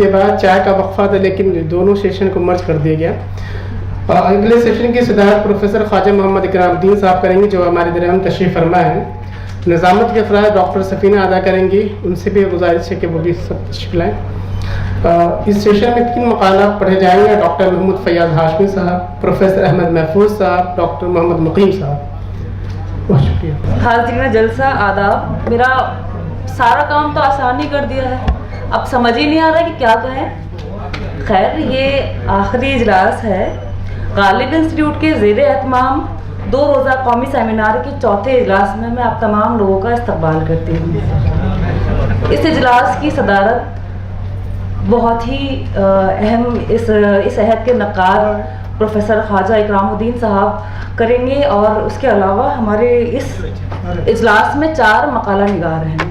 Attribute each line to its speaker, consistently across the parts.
Speaker 1: کے بعد چائے کا وقفہ تھا لیکن دونوں سیشن کو مرج کر دیا گیا. اگلے سیشن کی صدارت پروفیسر خواجہ محمد اکرام الدین صاحب کریں گے جو ہمارے درمیان تشریف فرما ہیں. نظامت کے افراد ڈاکٹر سفینہ ادا کریں گی, ان سے بھی گزارش ہے کہ وہ بھی سب تشریف لائیں. اس سیشن میں 3 مقالات پڑھے جائیں گے. ڈاکٹر محمود فیاض ہاشمی صاحب, پروفیسر احمد محفوظ صاحب, ڈاکٹر محمد مقیم صاحب. بہت شکریہ.
Speaker 2: حاضرین جلسہ آداب. میرا سارا کام تو آسان ہی کر دیا ہے, اب سمجھ ہی نہیں آ رہا کہ کیا کہیں. خیر, یہ آخری اجلاس ہے غالب انسٹیٹیوٹ کے زیر اہتمام 2 روزہ قومی سیمینار کے چوتھے اجلاس میں آپ تمام لوگوں کا استقبال کرتی ہوں. اس اجلاس کی صدارت بہت ہی اہم اس عہد کے نقاد پروفیسر خواجہ اکرام الدین صاحب کریں گے, اور اس کے علاوہ ہمارے اس اجلاس میں 4 مقالہ نگار ہیں.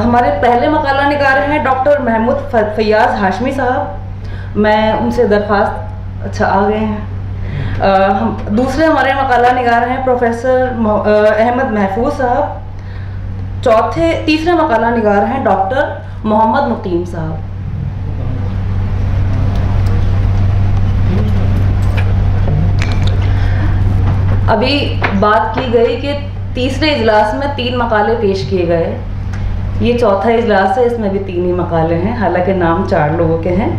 Speaker 2: ہمارے پہلے مقالہ نگار ہیں ڈاکٹر محمود فیاض ہاشمی صاحب. میں ان سے درخواست آ گئے ہیں. دوسرے ہمارے مقالہ نگار ہیں پروفیسر احمد محفوظ صاحب. تیسرے مقالہ نگار ہیں ڈاکٹر محمد مقیم صاحب. ابھی بات کی گئی کہ تیسرے اجلاس میں 3 مقالے پیش کیے گئے. یہ چوتھا اجلاس ہے, اس میں بھی 3 ہی مقالے ہیں, حالانکہ نام 4 لوگوں کے ہیں.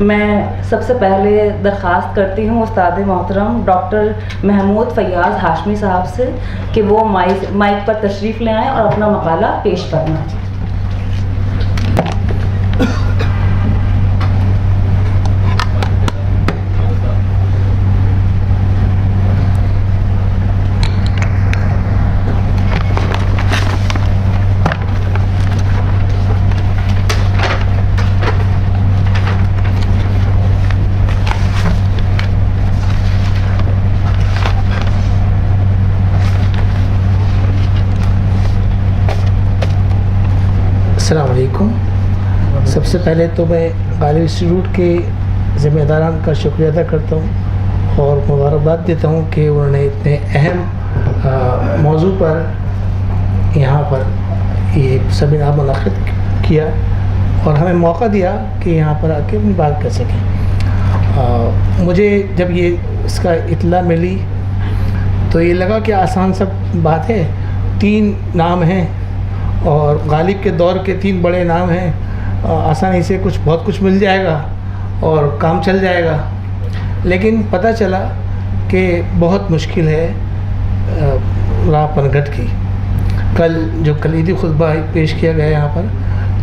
Speaker 2: میں سب سے پہلے درخواست کرتی ہوں استاد محترم ڈاکٹر محمود فیاض ہاشمی صاحب سے کہ وہ مائک پر تشریف لے آئیں اور اپنا مقالہ پیش کرنا.
Speaker 3: السلام علیکم. سب سے پہلے تو میں غالب انسٹیٹیوٹ کے ذمہ داران کا شکریہ ادا کرتا ہوں اور مبارکباد دیتا ہوں کہ انہوں نے اتنے اہم موضوع پر یہاں پر یہ سیمینار منعقد کیا اور ہمیں موقع دیا کہ یہاں پر آ کے اپنی بات کر سکیں. مجھے جب یہ اس کا اطلاع ملی تو یہ لگا کہ آسان سب بات ہے. 3 نام ہیں اور غالب کے دور کے 3 بڑے نام ہیں, آسانی سے بہت کچھ مل جائے گا اور کام چل جائے گا. لیکن پتہ چلا کہ بہت مشکل ہے راہ پنگھٹ کی. کل جو کلیدی خطبہ پیش کیا گیا یہاں پر,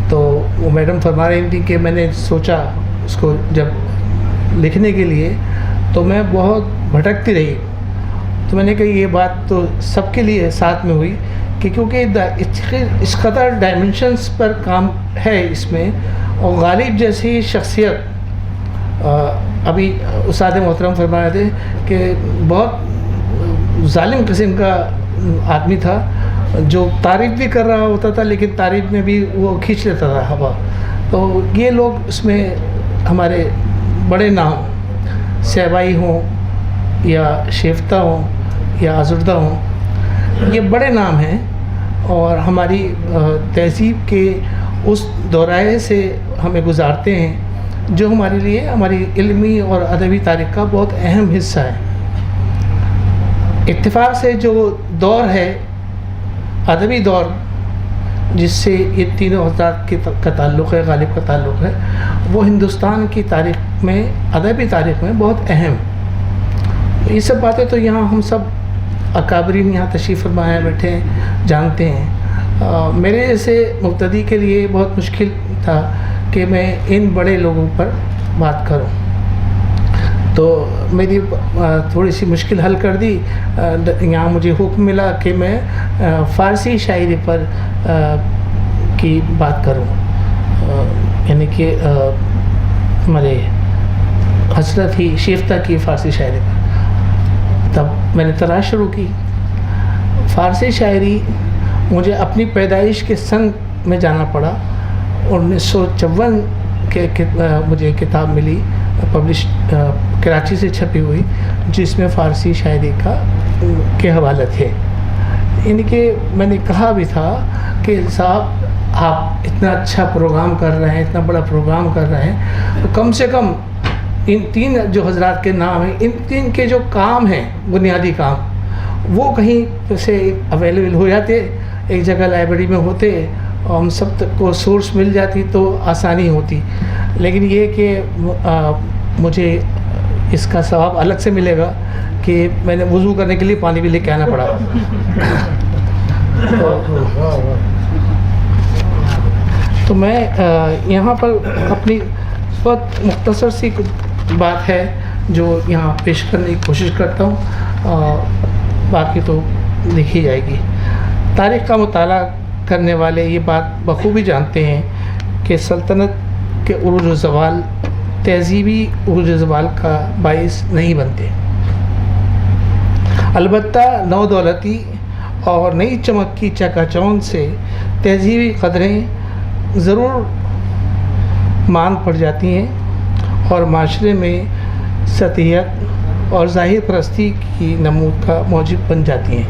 Speaker 3: تو وہ میڈم فرما رہی تھی کہ میں نے سوچا اس کو جب لکھنے کے لیے تو میں بہت بھٹکتی رہی. تو میں نے کہا یہ بات تو سب کے لیے ساتھ میں ہوئی کہ کیونکہ اس قدر ڈائمنشنز پر کام ہے اس میں, اور غالب جیسی شخصیت, ابھی استاد محترم فرما رہے تھے کہ بہت ظالم قسم کا آدمی تھا جو تعریف بھی کر رہا ہوتا تھا لیکن تعریف میں بھی وہ کھینچ لیتا تھا ہوا. تو یہ لوگ اس میں ہمارے بڑے نام صحبائی ہوں یا شیفتہ ہوں یا آزردہ ہوں, یہ بڑے نام ہیں اور ہماری تہذیب کے اس دورائے سے ہمیں گزارتے ہیں جو ہمارے لیے ہماری علمی اور ادبی تاریخ کا بہت اہم حصہ ہے. اتفاق سے جو دور ہے ادبی دور جس سے یہ تینوں حضرات کا تعلق ہے, غالب کا تعلق ہے, وہ ہندوستان کی تاریخ میں, ادبی تاریخ میں بہت اہم. یہ سب باتیں تو یہاں ہم سب اکابرین یہاں تشریف فرمائے بیٹھے ہیں جانتے ہیں. میرے جیسے مبتدی کے لیے بہت مشکل تھا کہ میں ان بڑے لوگوں پر بات کروں, تو میری تھوڑی سی مشکل حل کر دی. یہاں مجھے حکم ملا کہ میں فارسی شاعری پر کی بات کروں, یعنی کہ ہمارے حضرت ہی شیفتہ کی فارسی شاعری پر. تب میں نے تلاش شروع کی. فارسی شاعری مجھے اپنی پیدائش کے سن میں جانا پڑا. 1954 کے مجھے کتاب ملی پبلش کراچی سے چھپی ہوئی جس میں فارسی شاعری کے حوالے تھے. یعنی کہ میں نے کہا بھی تھا کہ صاحب آپ اتنا اچھا پروگرام کر رہے ہیں، اتنا بڑا پروگرام کر رہے ہیں، تو کم سے کم ان 3 جو حضرات کے نام ہیں، ان 3 کے جو کام ہیں بنیادی کام وہ کہیں سے اویلیبل ہو جاتے، ایک جگہ لائبریری میں ہوتے اور ہم سب کو سورس مل جاتی تو آسانی ہوتی. لیکن یہ کہ مجھے اس کا ثواب الگ سے ملے گا کہ میں نے وضو کرنے کے لیے پانی بھی لے کے آنا پڑا. تو میں یہاں پر اپنی بہت مختصر سی بات ہے جو یہاں پیش کرنے کی کوشش کرتا ہوں، باقی تو دیکھی جائے گی. تاریخ کا مطالعہ کرنے والے یہ بات بخوبی جانتے ہیں کہ سلطنت کے عروج و زوال تہذیبی عروج و زوال کا باعث نہیں بنتے. البتہ نو دولتی اور نئی چمک کی چکا چوند سے تہذیبی قدریں ضرور مان پڑ جاتی ہیں اور معاشرے میں سطحیت اور ظاہر پرستی کی نمود کا موجب بن جاتی ہیں.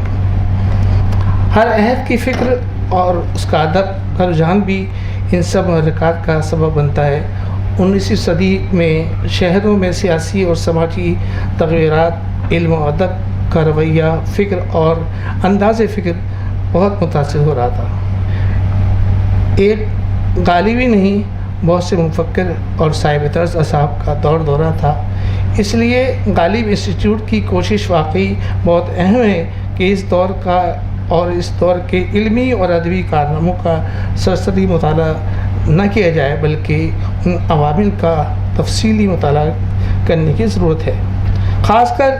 Speaker 3: ہر عہد کی فکر اور اس کا ادب کا رجحان بھی ان سب محرکات کا سبب بنتا ہے. 19ویں صدی میں شہروں میں سیاسی اور سماجی تغیرات علم و ادب کا رویہ، فکر اور انداز فکر بہت متاثر ہو رہا تھا. ایک غالبی نہیں، بہت سے مفکر اور صاحب طرز اصحاب کا دورہ تھا. اس لیے غالب انسٹیٹیوٹ کی کوشش واقعی بہت اہم ہے کہ اس دور کا اور اس دور کے علمی اور ادبی کارناموں کا سرسری مطالعہ نہ کیا جائے بلکہ ان عوامل کا تفصیلی مطالعہ کرنے کی ضرورت ہے. خاص کر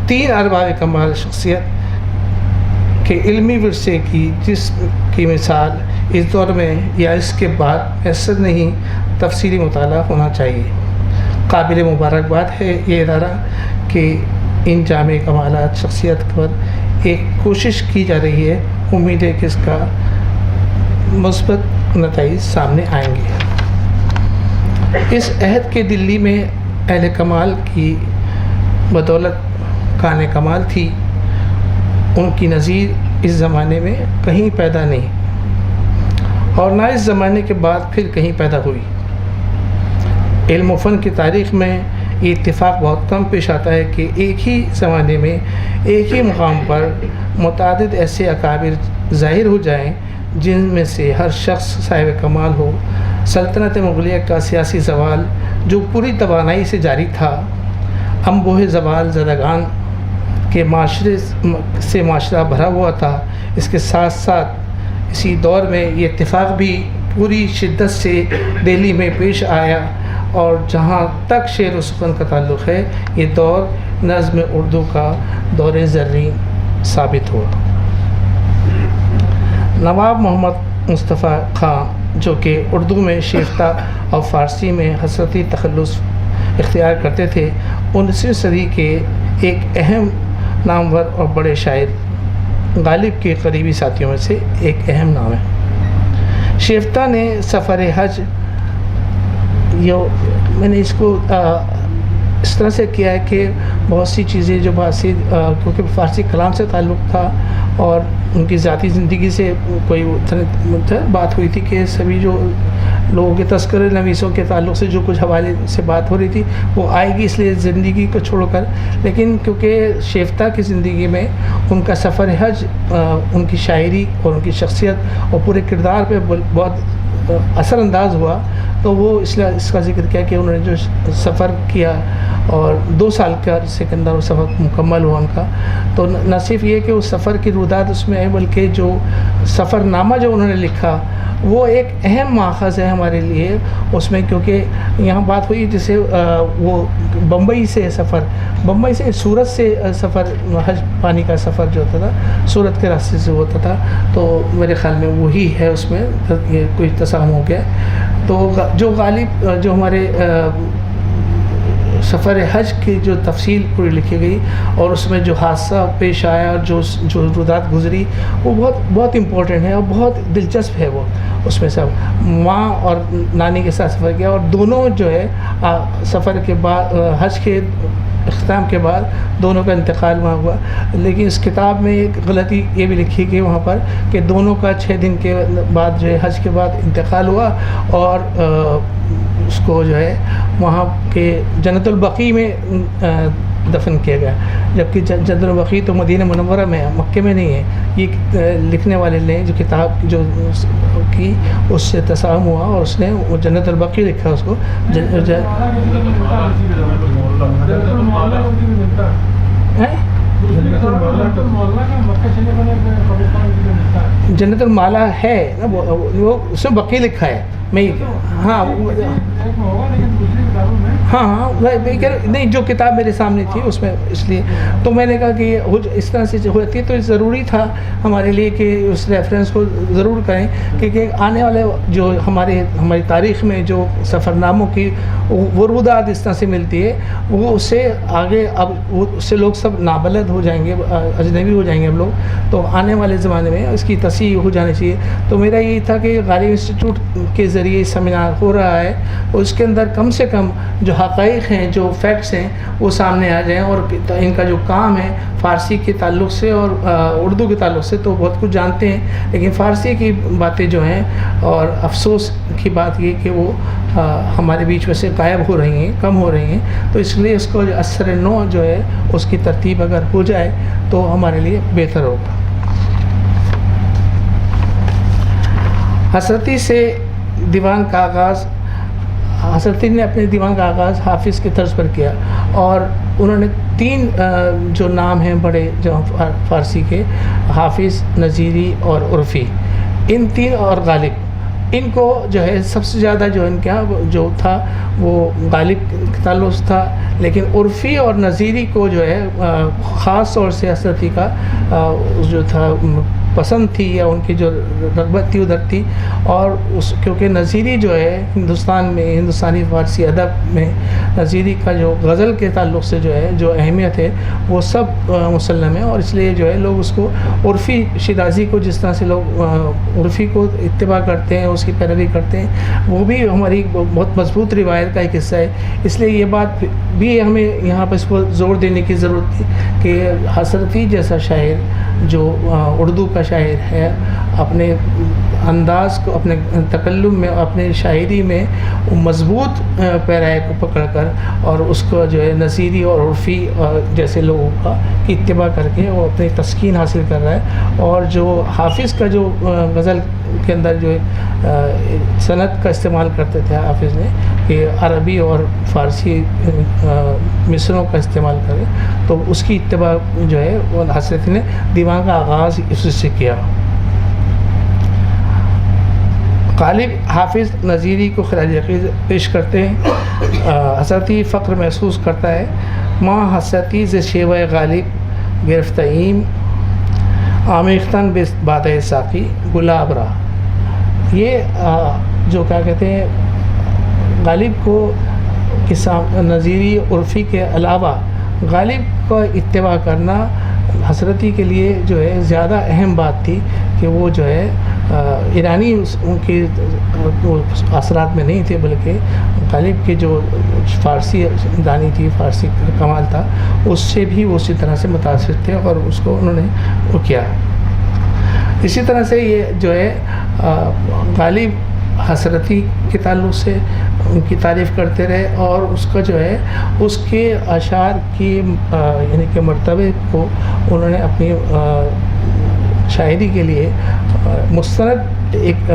Speaker 3: 3 ارباب کمال شخصیت کے علمی ورثے کی جس کی مثال اس دور میں یا اس کے بعد میسر نہیں، تفصیلی مطالعہ ہونا چاہیے. قابل مبارکباد ہے یہ ادارہ کہ ان جامع کمالات شخصیت پر ایک کوشش کی جا رہی ہے. امید ہے کہ اس کا مثبت نتائج سامنے آئیں گے. اس عہد کے دلی میں اہل کمال کی بدولت کان کمال تھی، ان کی نظیر اس زمانے میں کہیں پیدا نہیں اور نہ اس زمانے کے بعد پھر کہیں پیدا ہوئی. علم و فن کی تاریخ میں یہ اتفاق بہت کم پیش آتا ہے کہ ایک ہی زمانے میں ایک ہی مقام پر متعدد ایسے اکابر ظاہر ہو جائیں جن میں سے ہر شخص صاحب کمال ہو. سلطنت مغلیہ کا سیاسی زوال جو پوری توانائی سے جاری تھا، انبوہ زوال زدگان کے معاشرے سے معاشرہ بھرا ہوا تھا. اس کے ساتھ ساتھ اسی دور میں یہ اتفاق بھی پوری شدت سے دہلی میں پیش آیا اور جہاں تک شعر و سخن کا تعلق ہے یہ دور نظم اردو کا دور زرین ثابت ہوا. نواب محمد مصطفیٰ خان جو کہ اردو میں شیفتہ اور فارسی میں حسرتی تخلص اختیار کرتے تھے، 19ویں صدی کے ایک اہم نامور اور بڑے شاعر غالب کے قریبی ساتھیوں میں سے ایک اہم نام ہے. شیفتہ نے سفر حج، میں نے اس کو اس طرح سے کیا ہے کہ بہت سی چیزیں جو کیونکہ فارسی کلام سے تعلق تھا اور ان کی ذاتی زندگی سے کوئی بات ہوئی تھی کہ سبھی جو لوگوں کے تذکرے نویسوں کے تعلق سے جو کچھ حوالے سے بات ہو رہی تھی وہ آئے گی، اس لیے زندگی کو چھوڑ کر. لیکن کیونکہ شیفتہ کی زندگی میں ان کا سفر حج، ان کی شاعری اور ان کی شخصیت اور پورے کردار پہ بہت اثر انداز ہوا، تو وہ اس لیے اس کا ذکر کیا کہ انہوں نے جو سفر کیا اور 2 سال کا عرصے کے اندر وہ سفر مکمل ہوا ان کا. تو نہ صرف یہ کہ اس سفر کی رودات اس میں ہے بلکہ جو سفر نامہ جو انہوں نے لکھا وہ ایک اہم ماخذ ہے ہمارے لیے اس میں، کیونکہ یہاں بات ہوئی جسے وہ بمبئی سے سفر، بمبئی سے سورت سے سفر، حج پانی کا سفر جو ہوتا تھا سورت کے راستے سے ہوتا تھا، تو میرے خیال میں وہی ہے، اس میں یہ کوئی تساہم ہو گیا. تو جو غالب جو ہمارے سفر حج کی جو تفصیل پوری لکھی گئی اور اس میں جو حادثہ پیش آیا اور جو رودات گزری وہ بہت امپورٹنٹ ہے اور بہت دلچسپ ہے. وہ اس میں سب ماں اور نانی کے ساتھ سفر کیا اور دونوں جو ہے سفر کے بعد حج کے اختتام کے بعد دونوں کا انتقال وہاں ہوا. لیکن اس کتاب میں ایک غلطی یہ بھی لکھی گئی وہاں پر کہ دونوں کا 6 دن کے بعد جو ہے حج کے بعد انتقال ہوا اور اس کو جو ہے وہاں کے جنت البقیع میں دفن کیا گیا. جبکہ جنت البقیع تو مدینہ منورہ میں ہے، مکے میں نہیں ہے. یہ لکھنے والے نے جو کتاب جو کی اس سے تساہم ہوا اور اس نے وہ جنت البقیع لکھا اس کو. جنت المالا ہے نا وہ اس میں بقیع لکھا ہے. میں ہاں نہیں جو کتاب میرے سامنے تھی اس میں اس لیے تو میں نے کہا کہ اس طرح سے ہوتی ہے تو ضروری تھا ہمارے لیے کہ اس ریفرنس کو ضرور کریں کیونکہ آنے والے جو ہماری تاریخ میں جو سفر ناموں کی ورودات اس طرح سے ملتی ہے وہ اس سے آگے اب اس سے لوگ سب نابلد ہو جائیں گے، اجنبی ہو جائیں گے ہم لوگ. تو آنے والے زمانے میں اس کی تصحیح ہو جانی چاہیے. تو میرا یہی تھا کہ غالب انسٹیٹیوٹ کے ذریعے سیمینار ہو رہا ہے اور اس کے اندر کم سے کم جو حقائق ہیں جو فیکٹس ہیں وہ سامنے آ جائیں اور ان کا جو کام ہے فارسی کے تعلق سے اور اردو کے تعلق سے تو بہت کچھ جانتے ہیں لیکن فارسی کی باتیں جو ہیں اور افسوس کی بات یہ کہ وہ ہمارے بیچ میں سے غائب ہو رہی ہیں، کم ہو رہی ہیں. تو اس لیے اس کو اثر نو جو ہے اس کی ترتیب اگر ہو جائے تو ہمارے لیے بہتر ہوگا. حضرتی سے دیوان کا آغاز، حضرتی نے اپنے دیوان کا آغاز حافظ کے طرز پر کیا اور انہوں نے 3 جو نام ہیں بڑے جو فارسی کے، حافظ، نظیری اور عرفی، ان 3 اور غالب، ان کو جو ہے سب سے زیادہ جو ان کا جو تھا وہ غالب کا تعلق تھا. لیکن عرفی اور نظیری کو جو ہے خاص طور سے حضرتی کا جو تھا پسند تھی یا ان کی جو رغبت تھی ادھر تھی. اور کیونکہ نظیری جو ہے ہندوستان میں ہندوستانی فارسی ادب میں نظیری کا جو غزل کے تعلق سے جو ہے جو اہمیت ہے وہ سب مسلم ہے اور اس لیے جو ہے لوگ اس کو عرفی شیرازی کو جس طرح سے لوگ عرفی کو اتباع کرتے ہیں اس کی پیروی کرتے ہیں وہ بھی ہماری بہت مضبوط روایت کا ایک حصہ ہے. اس لیے یہ بات بھی ہمیں یہاں پر اس کو زور دینے کی ضرورت تھی کہ حضرتی جیسا شاعر جو اردو کا شاعر ہے اپنے انداز کو اپنے تکلم میں اپنے شاعری میں مضبوط پیرائے کو پکڑ کر اور اس کو جو ہے نظیری اور عرفی جیسے لوگوں کا اتباع کر کے وہ اپنی تسکین حاصل کر رہا ہے. اور جو حافظ کا جو غزل کے اندر جو صنعت کا استعمال کرتے تھے حافظ نے کہ عربی اور فارسی مصروں کا استعمال کرے تو اس کی اتباع جو ہے وہ حضرت نے دیوان کا آغاز اس سے کیا. غالب حافظ نظیری کو خراج عقیدت پیش کرتے ہیں. حضرتی فخر محسوس کرتا ہے ماں حضرتی ز شیوہ غالب گرفتعیم آمیختن باد ساقی گلاب را. یہ جو کیا کہتے ہیں غالب کو نظیری عرفی کے علاوہ غالب کا اتباع کرنا حضرتی کے لیے جو ہے زیادہ اہم بات تھی کہ وہ جو ہے ایرانی ان کے اثرات میں نہیں تھے بلکہ غالب کے جو فارسی دانی تھی فارسی کمال تھا اس سے بھی وہ اسی طرح سے متاثر تھے اور اس کو انہوں نے وہ کیا. اسی طرح سے یہ جو ہے غالب حضرتی کے تعلق سے ان کی تعریف کرتے رہے اور اس کا جو ہے اس کے اشعار کی یعنی کہ مرتبے کو انہوں نے اپنی شاعری کے لیے مستند ایک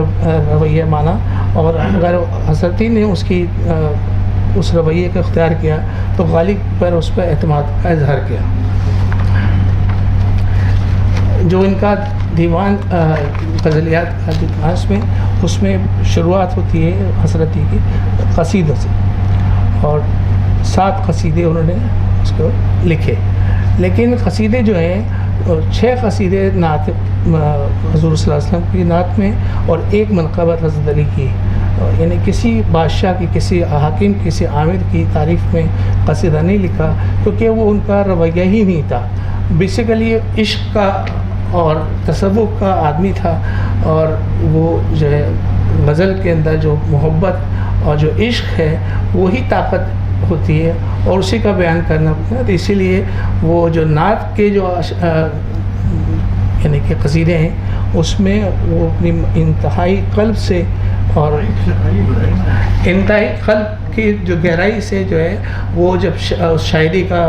Speaker 3: رویہ مانا اور اگر حضرتی نے اس کی اس رویے کا اختیار کیا تو غالب پر اس پر اعتماد کا اظہار کیا. جو ان کا دیوان غزلیات کا اس میں شروعات ہوتی ہے حضرتی کی قصیدوں سے اور 7 قصیدے انہوں نے اس کو لکھے. لیکن قصیدے جو ہیں 6 قصیدے نعت حضور صلی اللہ علیہ وسلم کی نعت میں اور 1 منقبت حضرت علی کی. یعنی کسی بادشاہ کی، کسی حاکم، کسی عامر کی تعریف میں قصیدہ نہیں لکھا، کیونکہ وہ ان کا رویہ ہی نہیں تھا. بیسیکلی عشق کا اور تصوف کا آدمی تھا، اور وہ جو ہے غزل کے اندر جو محبت اور جو عشق ہے وہی طاقت ہوتی ہے، اور اسی کا بیان کرنا ہوتا ہے. تو اسی لیے وہ جو نعت کے جو یعنی کہ قصیدے ہیں اس میں وہ اپنی انتہائی قلب سے اور انتہائی قلب کی جو گہرائی سے جو ہے وہ جب شاعری کا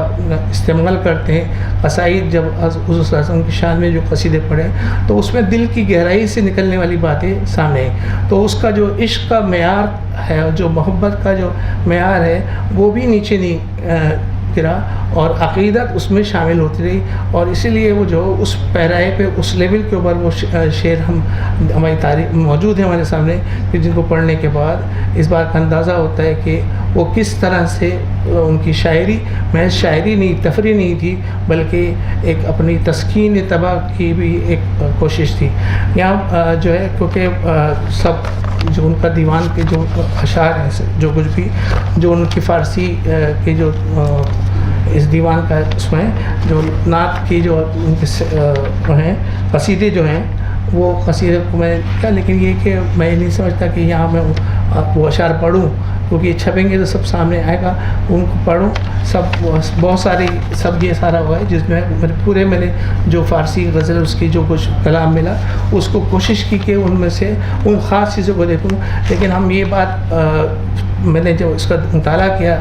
Speaker 3: استعمال کرتے ہیں. قصائد جب حضور صلی اللہ علیہ وسلم کی شان میں جو قصیدے پڑھے تو اس میں دل کی گہرائی سے نکلنے والی باتیں سامنے ہیں. تو اس کا جو عشق کا معیار ہے، جو محبت کا جو معیار ہے وہ بھی نیچے نہیں گرا، اور عقیدت اس میں شامل ہوتی رہی. اور اسی لیے وہ جو اس پیرائے پہ، اس لیول کے اوپر وہ شعر ہماری تاریخ موجود ہے ہمارے سامنے، کہ جن کو پڑھنے کے بعد اس بات کا اندازہ ہوتا ہے کہ وہ کس طرح سے ان کی شاعری محض شاعری نہیں، تفریح نہیں تھی، بلکہ ایک اپنی تسکین طبع کی بھی ایک کوشش تھی. یہاں جو ہے کیونکہ سب جو ان کا دیوان کے جو اشعار ہیں، جو کچھ بھی جو ان کی فارسی کے جو اس دیوان کا اس میں جو نعت کی جو ان کے ہیں قصیدے جو ہیں وہ قصیدے کو میں کیا، لیکن یہ کہ میں نہیں سمجھتا کہ یہاں میں وہ اشعار پڑھوں، کیونکہ یہ چھپیں گے تو سب سامنے آئے گا. ان کو پڑھوں، سب بہت ساری سب یہ سارا ہوا ہے جس میں پورے میں نے جو فارسی غزل اس کی جو کچھ کلام ملا اس کو کوشش کی کہ ان میں سے ان خاص چیزوں کو دیکھوں. لیکن ہم یہ بات میں نے جو اس کا مطالعہ کیا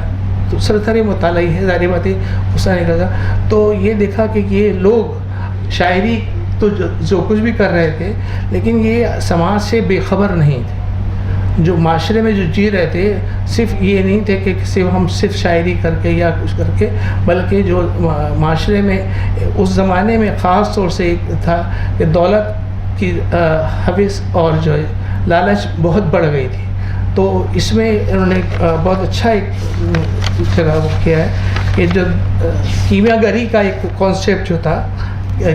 Speaker 3: تو سرسری مطالعہ ہی ہے، ظاہر بات ہے اس طرح نکلا، تو یہ دیکھا کہ یہ لوگ شاعری تو جو کچھ بھی کر رہے تھے لیکن یہ سماج سے بے خبر نہیں تھے. جو معاشرے میں جو جی رہے تھے صرف یہ نہیں تھے کہ ہم صرف شاعری کر کے یا کچھ کر کے، بلکہ جو معاشرے میں اس زمانے میں خاص طور سے ایک تھا کہ دولت کی حوث اور جو ہے لالچ بہت بڑھ گئی تھی. تو اس میں انہوں نے بہت اچھا ایک جگہ کیا ہے کہ جو کیمیا گری کا ایک کانسیپٹ جو تھا،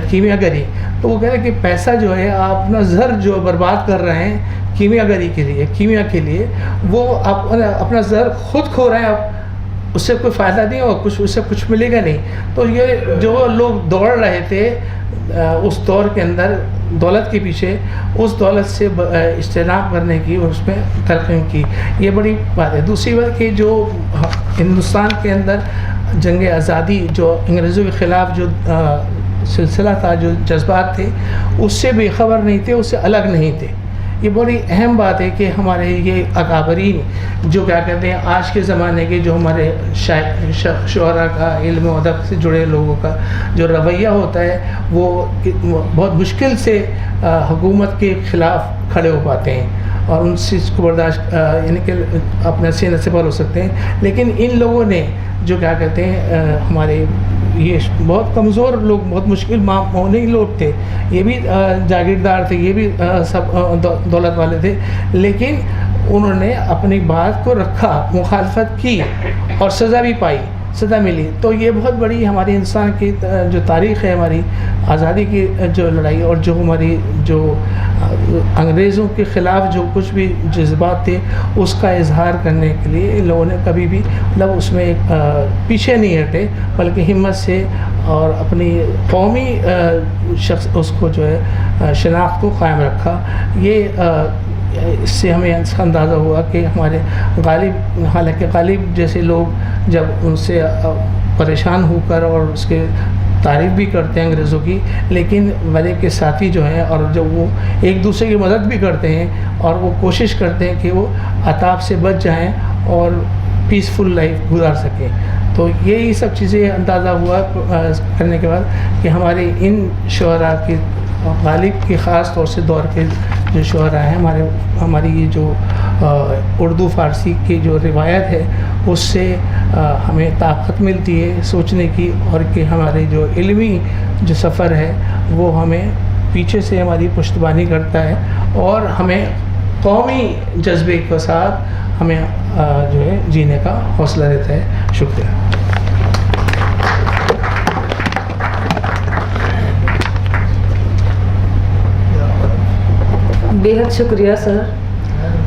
Speaker 3: کیمیا گری، تو وہ کہہ رہے کہ پیسہ جو ہے آپ اپنا زر جو برباد کر رہے ہیں کیمیا گری کے لیے، کیمیا کے لیے، وہ آپ اپنا زر خود کھو رہے ہیں، آپ اس سے کوئی فائدہ نہیں اور کچھ اس سے کچھ ملے گا نہیں. تو یہ جو لوگ دوڑ رہے تھے اس دور کے اندر دولت کے پیچھے، اس دولت سے اجتناب کرنے کی اور اس میں ترقی کی، یہ بڑی بات ہے. دوسری بات کہ جو ہندوستان کے اندر جنگ آزادی جو انگریزوں کے خلاف جو سلسلہ تھا، جو جذبات تھے، اس سے بے خبر نہیں تھے، اس سے الگ نہیں تھے. یہ بڑی اہم بات ہے کہ ہمارے یہ اکابرین جو کیا کہتے ہیں آج کے زمانے کے جو ہمارے شعراء کا، علم و ادب سے جڑے لوگوں کا جو رویہ ہوتا ہے وہ بہت مشکل سے حکومت کے خلاف کھڑے ہو پاتے ہیں اور ان چیز کو برداشت یعنی کہ اپنے سینے سے پار ہو سکتے ہیں. لیکن ان لوگوں نے جو کیا کہتے ہیں ہمارے یہ بہت کمزور لوگ، بہت مشکل معمولی لوگ تھے، یہ بھی جاگیردار تھے، یہ بھی سب دولت والے تھے، لیکن انہوں نے اپنی بات کو رکھا، مخالفت کی اور سزا بھی پائی، سزا ملی. تو یہ بہت بڑی ہماری انسان کی جو تاریخ ہے، ہماری آزادی کی جو لڑائی اور جو ہماری جو انگریزوں کے خلاف جو کچھ بھی جذبات تھے اس کا اظہار کرنے کے لیے ان لوگوں نے کبھی بھی مطلب اس میں پیچھے نہیں ہٹے، بلکہ ہمت سے اور اپنی قومی شخص اس کو جو ہے شناخت کو قائم رکھا. یہ اس سے ہمیں اس کا اندازہ ہوا کہ ہمارے غالب، حالانکہ غالب جیسے لوگ جب ان سے پریشان ہو کر اور اس کے تعریف بھی کرتے ہیں انگریزوں کی، لیکن غالب کے ساتھی جو ہیں اور جب وہ ایک دوسرے کی مدد بھی کرتے ہیں اور وہ کوشش کرتے ہیں کہ وہ عطاب سے بچ جائیں اور پیسفل لائف گزار سکیں. تو یہی سب چیزیں اندازہ ہوا کرنے کے بعد کہ ہمارے ان شعراء کی، غالب کی خاص طور سے دور کے جو شعراء ہیں، ہماری یہ جو اردو فارسی کی جو روایت ہے اس سے ہمیں طاقت ملتی ہے سوچنے کی، اور کہ ہمارے جو علمی جو سفر ہے وہ ہمیں پیچھے سے ہماری پشتبانی کرتا ہے اور ہمیں قومی جذبے کے ساتھ ہمیں جو ہے جینے کا حوصلہ دیتا ہے. شکریہ.
Speaker 2: بے حد شکریہ سر.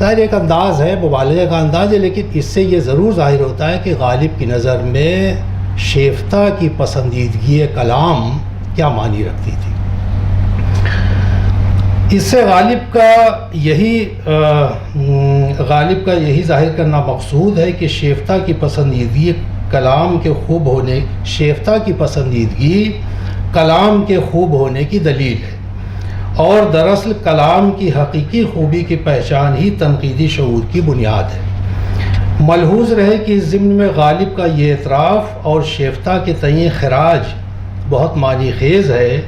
Speaker 4: ظاہر ایک انداز ہے، مبالغہ کا انداز ہے، لیکن اس سے یہ ضرور ظاہر ہوتا ہے کہ غالب کی نظر میں شیفتہ کی پسندیدگی کلام کیا معنی رکھتی تھی۔ اس سے غالب کا یہی ظاہر کرنا مقصود ہے کہ شیفتہ کی پسندیدگی کلام کے خوب ہونے کی دلیل ہے، اور دراصل کلام کی حقیقی خوبی کی پہچان ہی تنقیدی شعور کی بنیاد ہے۔ ملحوظ رہے کہ اس ضمن میں غالب کا یہ اعتراف اور شیفتہ کے تئیں خراج بہت معنی خیز ہے،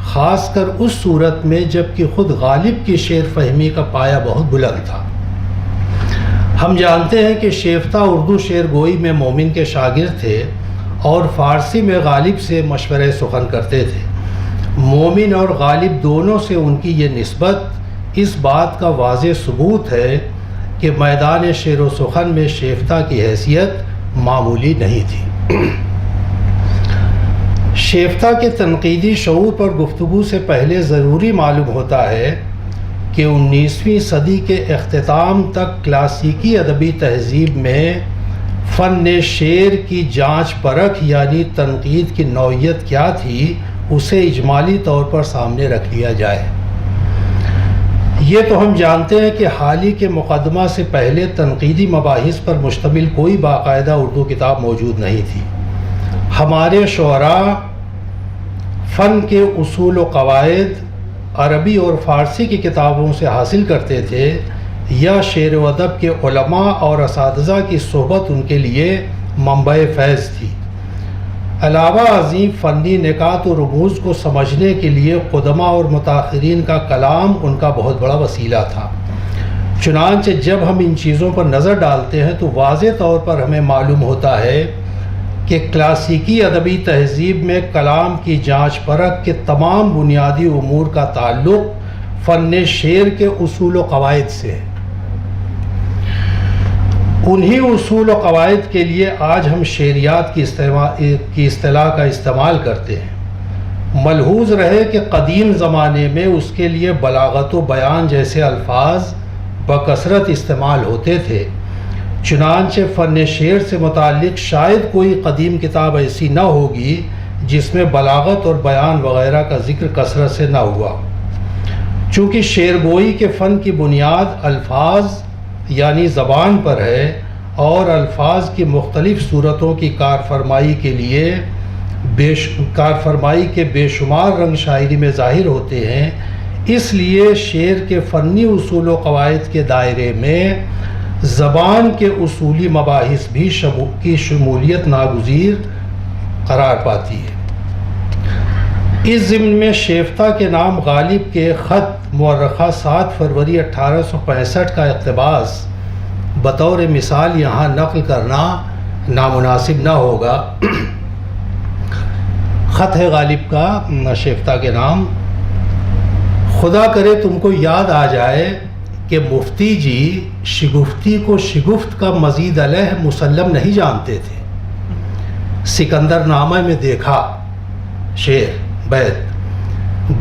Speaker 4: خاص کر اس صورت میں جب کہ خود غالب کی شعر فہمی کا پایہ بہت بلند تھا۔ ہم جانتے ہیں کہ شیفتہ اردو شعر گوئی میں مومن کے شاگرد تھے اور فارسی میں غالب سے مشورہ سخن کرتے تھے۔ مومن اور غالب دونوں سے ان کی یہ نسبت اس بات کا واضح ثبوت ہے کہ میدان شعر و سخن میں شیفتہ کی حیثیت معمولی نہیں تھی۔ شیفتہ کے تنقیدی شعور پر گفتگو سے پہلے ضروری معلوم ہوتا ہے کہ 19ویں صدی کے اختتام تک کلاسیکی ادبی تہذیب میں فن شعر کی جانچ پرکھ یعنی تنقید کی نوعیت کیا تھی اسے اجمالی طور پر سامنے رکھ لیا جائے۔ یہ تو ہم جانتے ہیں کہ حال ہی کے مقدمہ سے پہلے تنقیدی مباحث پر مشتمل کوئی باقاعدہ اردو کتاب موجود نہیں تھی۔ ہمارے شعراء فن کے اصول و قواعد عربی اور فارسی کی کتابوں سے حاصل کرتے تھے، یا شعر و ادب کے علماء اور اساتذہ کی صحبت ان کے لیے منبع فیض تھی۔ علاوہ ازیں فنی نکات و رموز کو سمجھنے کے لیے قدماء اور متاخرین کا کلام ان کا بہت بڑا وسیلہ تھا۔ چنانچہ جب ہم ان چیزوں پر نظر ڈالتے ہیں تو واضح طور پر ہمیں معلوم ہوتا ہے کہ کلاسیکی ادبی تہذیب میں کلام کی جانچ پرکھ کے تمام بنیادی امور کا تعلق فن شعر کے اصول و قواعد سے ہے۔ انہی اصول و قواعد کے لیے آج ہم شعریات کی اصطلاح کا استعمال کرتے ہیں۔ ملحوظ رہے کہ قدیم زمانے میں اس کے لیے بلاغت و بیان جیسے الفاظ بکثرت استعمال ہوتے تھے، چنانچہ فن شعر سے متعلق شاید کوئی قدیم کتاب ایسی نہ ہوگی جس میں بلاغت اور بیان وغیرہ کا ذکر کثرت سے نہ ہوا۔ چونکہ شعر گوئی کے فن کی بنیاد الفاظ یعنی زبان پر ہے اور الفاظ کی مختلف صورتوں کی کارفرمائی کے بے شمار رنگ شاعری میں ظاہر ہوتے ہیں، اس لیے شعر کے فنی اصول و قواعد کے دائرے میں زبان کے اصولی مباحث بھی کی شمولیت ناگزیر قرار پاتی ہے۔ اس ضمن میں شیفتہ کے نام غالب کے خط مورخہ 7 فروری 1865 کا اقتباس بطور مثال یہاں نقل کرنا نامناسب نہ ہوگا۔ خط ہے غالب کا شیفتہ کے نام: خدا کرے تم کو یاد آ جائے کہ مفتی جی شگفتی کو شگفت کا مزید علیہ مسلم نہیں جانتے تھے۔ سکندر نامہ میں دیکھا شعر بیت: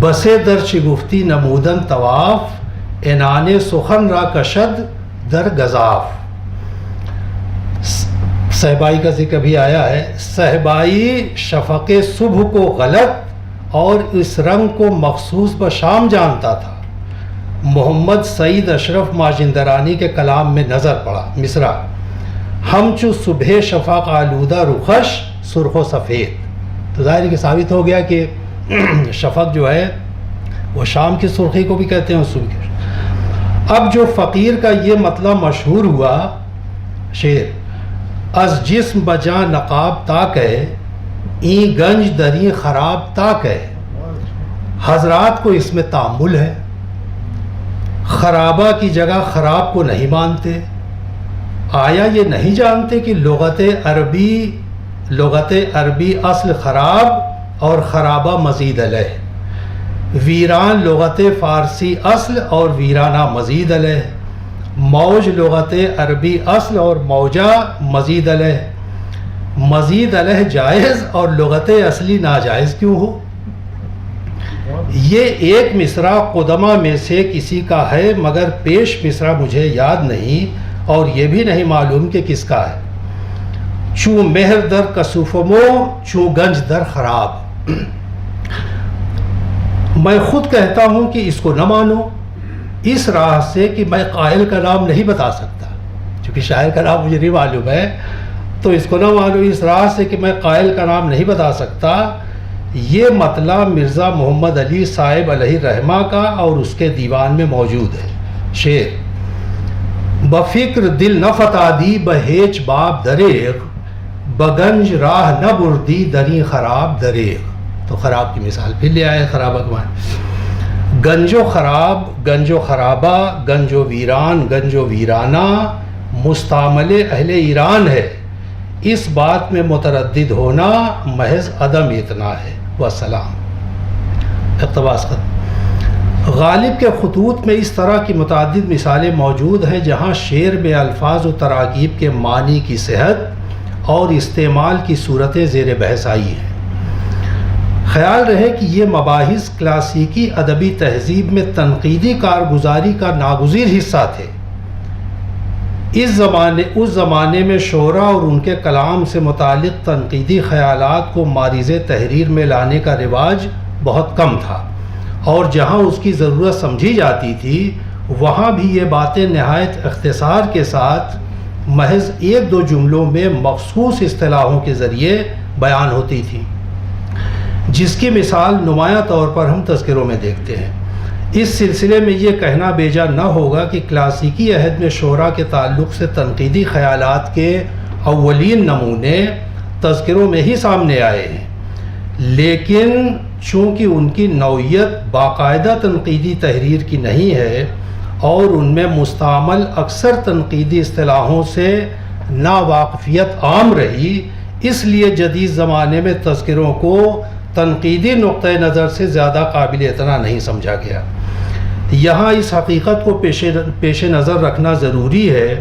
Speaker 4: بسے در شگفتی نمودن طواف انان سخن را کشد در گزاف۔ صہبائی کا ذکر بھی آیا ہے۔ صہبائی شفق صبح کو غلط اور اس رنگ کو مخصوص بشام جانتا تھا۔ محمد سعید اشرف ماجندرانی کے کلام میں نظر پڑا مصرع: ہم چو صبح شفق آلودہ رخش سرخ و سفید۔ تو ظاہر کہ ثابت ہو گیا کہ شفق جو ہے وہ شام کی سرخی کو بھی کہتے ہیں اور صبح کی۔ اب جو فقیر کا یہ مطلب مشہور ہوا شعر: از جسم بجا نقاب تاکہ این گنج دری خراب تاکہ، حضرات کو اس میں تأمل ہے۔ خرابہ کی جگہ خراب کو نہیں مانتے۔ آیا یہ نہیں جانتے کہ لغت عربی اصل خراب اور خرابہ مزید علیہ، ویران لغت فارسی اصل اور ویرانہ مزید علیہ، موج لغت عربی اصل اور موجہ مزید علیہ، مزید علیہ جائز اور لغت اصلی ناجائز کیوں ہو؟ یہ ایک مصرع قدمہ میں سے کسی کا ہے مگر پیش مصرع مجھے یاد نہیں اور یہ بھی نہیں معلوم کہ کس کا ہے. چوں مہر در کسوفمو چوں گنج در خراب. میں خود کہتا ہوں کہ اس کو نہ مانو اس راہ سے کہ میں قائل کا نام نہیں بتا سکتا، چونکہ شاعر کا نام مجھے نہیں معلوم ہے، تو اس کو نہ مانو اس راہ سے کہ میں قائل کا نام نہیں بتا سکتا. یہ مطلب مرزا محمد علی صاحب علیہ رحمہ کا اور اس کے دیوان میں موجود ہے. شعر: بفکر دل نہ فتح دی بہیچ باب دریغ، بگنج راہ نہ بردی دری خراب دریغ. تو خراب کی مثال پھر لے آئے، خراب اگوان. گنج و خراب، گنج و خرابہ، گنج و ویران، گنج و ویرانہ مستعمل اہل ایران ہے. اس بات میں متردد ہونا محض عدم اتنا ہے. والسلام. اقتباس ختم. غالب کے خطوط میں اس طرح کی متعدد مثالیں موجود ہیں جہاں شعر میں الفاظ و تراکیب کے معنی کی صحت اور استعمال کی صورتیں زیر بحث آئی ہیں. خیال رہے کہ یہ مباحث کلاسیکی ادبی تہذیب میں تنقیدی کارگزاری کا ناگزیر حصہ تھے. اس زمانے میں شعراء اور ان کے کلام سے متعلق تنقیدی خیالات کو معرض تحریر میں لانے کا رواج بہت کم تھا، اور جہاں اس کی ضرورت سمجھی جاتی تھی وہاں بھی یہ باتیں نہایت اختصار کے ساتھ محض ایک دو جملوں میں مخصوص اصطلاحوں کے ذریعے بیان ہوتی تھیں، جس کی مثال نمایاں طور پر ہم تذکروں میں دیکھتے ہیں. اس سلسلے میں یہ کہنا بیجا نہ ہوگا کہ کلاسیکی عہد میں شعراء کے تعلق سے تنقیدی خیالات کے اولین نمونے تذکروں میں ہی سامنے آئے ہیں، لیکن چونکہ ان کی نوعیت باقاعدہ تنقیدی تحریر کی نہیں ہے اور ان میں مستعمل اکثر تنقیدی اصطلاحوں سے ناواقفیت عام رہی، اس لیے جدید زمانے میں تذکروں کو تنقیدی نقطۂ نظر سے زیادہ قابل اعتنا نہیں سمجھا گیا. یہاں اس حقیقت کو پیش نظر رکھنا ضروری ہے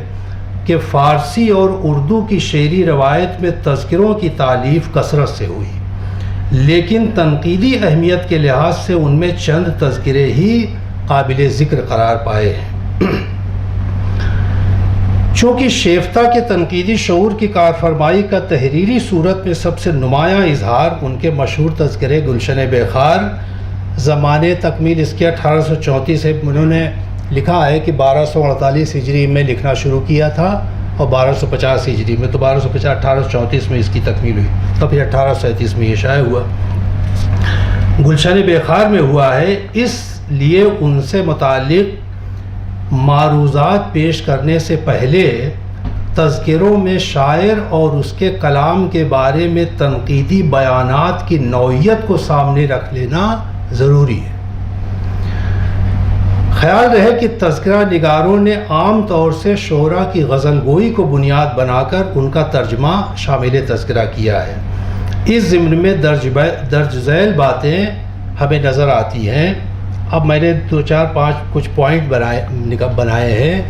Speaker 4: کہ فارسی اور اردو کی شعری روایت میں تذکروں کی تالیف کثرت سے ہوئی، لیکن تنقیدی اہمیت کے لحاظ سے ان میں چند تذکرے ہی قابل ذکر قرار پائے ہیں. چونکہ شیفتہ کے تنقیدی شعور کی کارفرمائی کا تحریری صورت میں سب سے نمایاں اظہار ان کے مشہور تذکرے گلشن بیخار، زمانے تکمیل اس کے 1834 سے انہوں نے لکھا ہے کہ 1248 ہجری میں لکھنا شروع کیا تھا اور 1250 ہجری میں، تو 1834 میں اس کی تکمیل ہوئی، تو پھر 1837 میں یہ شائع ہوا. گلشن بیخار میں ہوا ہے، اس لیے ان سے متعلق معروضات پیش کرنے سے پہلے تذکروں میں شاعر اور اس کے کلام کے بارے میں تنقیدی بیانات کی نوعیت کو سامنے رکھ لینا ضروری ہے. خیال رہے کہ تذکرہ نگاروں نے عام طور سے شعراء کی غزل گوئی کو بنیاد بنا کر ان کا ترجمہ شامل تذکرہ کیا ہے. اس ضمن میں درج ذیل باتیں ہمیں نظر آتی ہیں. اب میں نے 2-4-5 کچھ پوائنٹ بنائے ہیں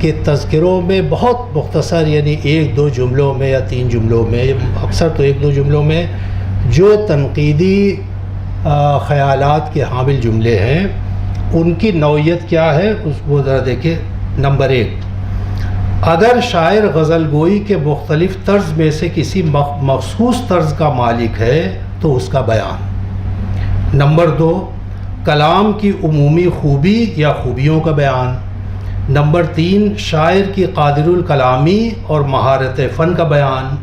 Speaker 4: کہ تذکروں میں بہت مختصر، یعنی 1-2 جملوں میں یا 3 جملوں میں، اکثر تو 1-2 جملوں میں جو تنقیدی خیالات کے حامل جملے ہیں ان کی نوعیت کیا ہے وہ ذرا دیکھیں. نمبر 1، اگر شاعر غزل گوئی کے مختلف طرز میں سے کسی مخصوص طرز کا مالک ہے تو اس کا بیان. نمبر 2، کلام کی عمومی خوبی یا خوبیوں کا بیان. نمبر 3، شاعر کی قادر الکلامی اور مہارت فن کا بیان.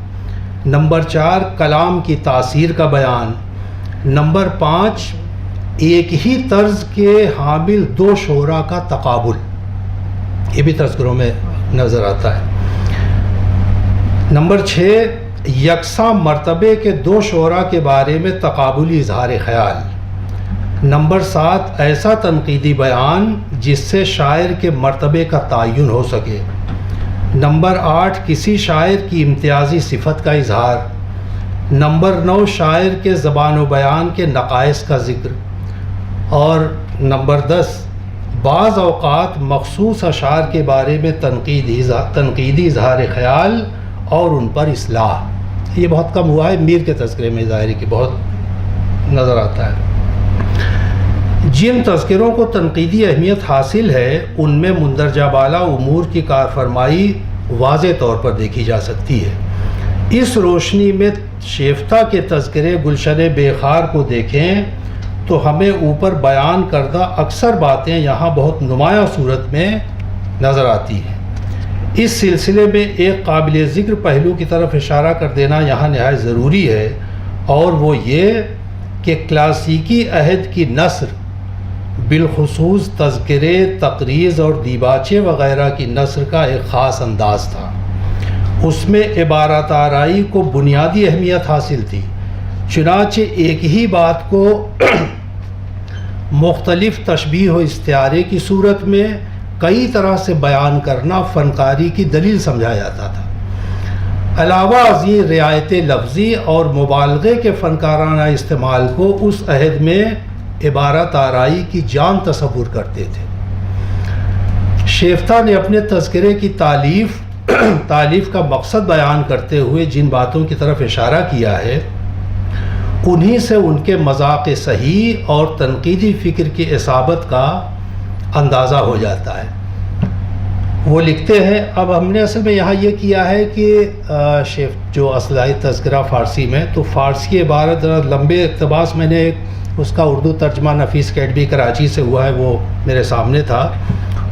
Speaker 4: نمبر 4، کلام کی تاثیر کا بیان. نمبر 5، ایک ہی طرز کے حامل 2 شعراء کا تقابل، یہ بھی تذکروں میں نظر آتا ہے. نمبر 6، یکساں مرتبے کے 2 شعراء کے بارے میں تقابلی اظہار خیال. نمبر 7، ایسا تنقیدی بیان جس سے شاعر کے مرتبے کا تعین ہو سکے. نمبر 8، کسی شاعر کی امتیازی صفت کا اظہار. نمبر 9، شاعر کے زبان و بیان کے نقائص کا ذکر. اور نمبر 10، بعض اوقات مخصوص اشعار کے بارے میں تنقیدی اظہار خیال اور ان پر اصلاح. یہ بہت کم ہوا ہے، میر کے تذکرے میں ظاہر کی بہت نظر آتا ہے. جن تذکروں کو تنقیدی اہمیت حاصل ہے ان میں مندرجہ بالا امور کی کارفرمائی واضح طور پر دیکھی جا سکتی ہے۔ اس روشنی میں شیفتہ کے تذکرے گلشن بے خار کو دیکھیں تو ہمیں اوپر بیان کردہ اکثر باتیں یہاں بہت نمایاں صورت میں نظر آتی ہیں۔ اس سلسلے میں ایک قابل ذکر پہلو کی طرف اشارہ کر دینا یہاں نہایت ضروری ہے، اور وہ یہ کہ کلاسیکی عہد کی نثر، بالخصوص تذکرے، تقریض اور دیباچے وغیرہ کی نثر کا ایک خاص انداز تھا۔ اس میں عبارت آرائی کو بنیادی اہمیت حاصل تھی، چنانچہ ایک ہی بات کو مختلف تشبیہ و استعارے کی صورت میں کئی طرح سے بیان کرنا فنکاری کی دلیل سمجھا جاتا تھا۔ علاوہ ازیں رعایت لفظی اور مبالغے کے فنکارانہ استعمال کو اس عہد میں عبارت آرائی کی جان تصور کرتے تھے۔ شیفتہ نے اپنے تذکرے کی تالیف کا مقصد بیان کرتے ہوئے جن باتوں کی طرف اشارہ کیا ہے انہی سے ان کے مذاق صحیح اور تنقیدی فکر کی اصابت کا اندازہ ہو جاتا ہے۔ وہ لکھتے ہیں، اب ہم نے اصل میں یہاں یہ کیا ہے کہ جو اصلاحی تذکرہ فارسی میں، تو فارسی عبارت لمبے اقتباس میں نے اس کا اردو ترجمہ نفیس اکیڈمی کراچی سے ہوا ہے، وہ میرے سامنے تھا،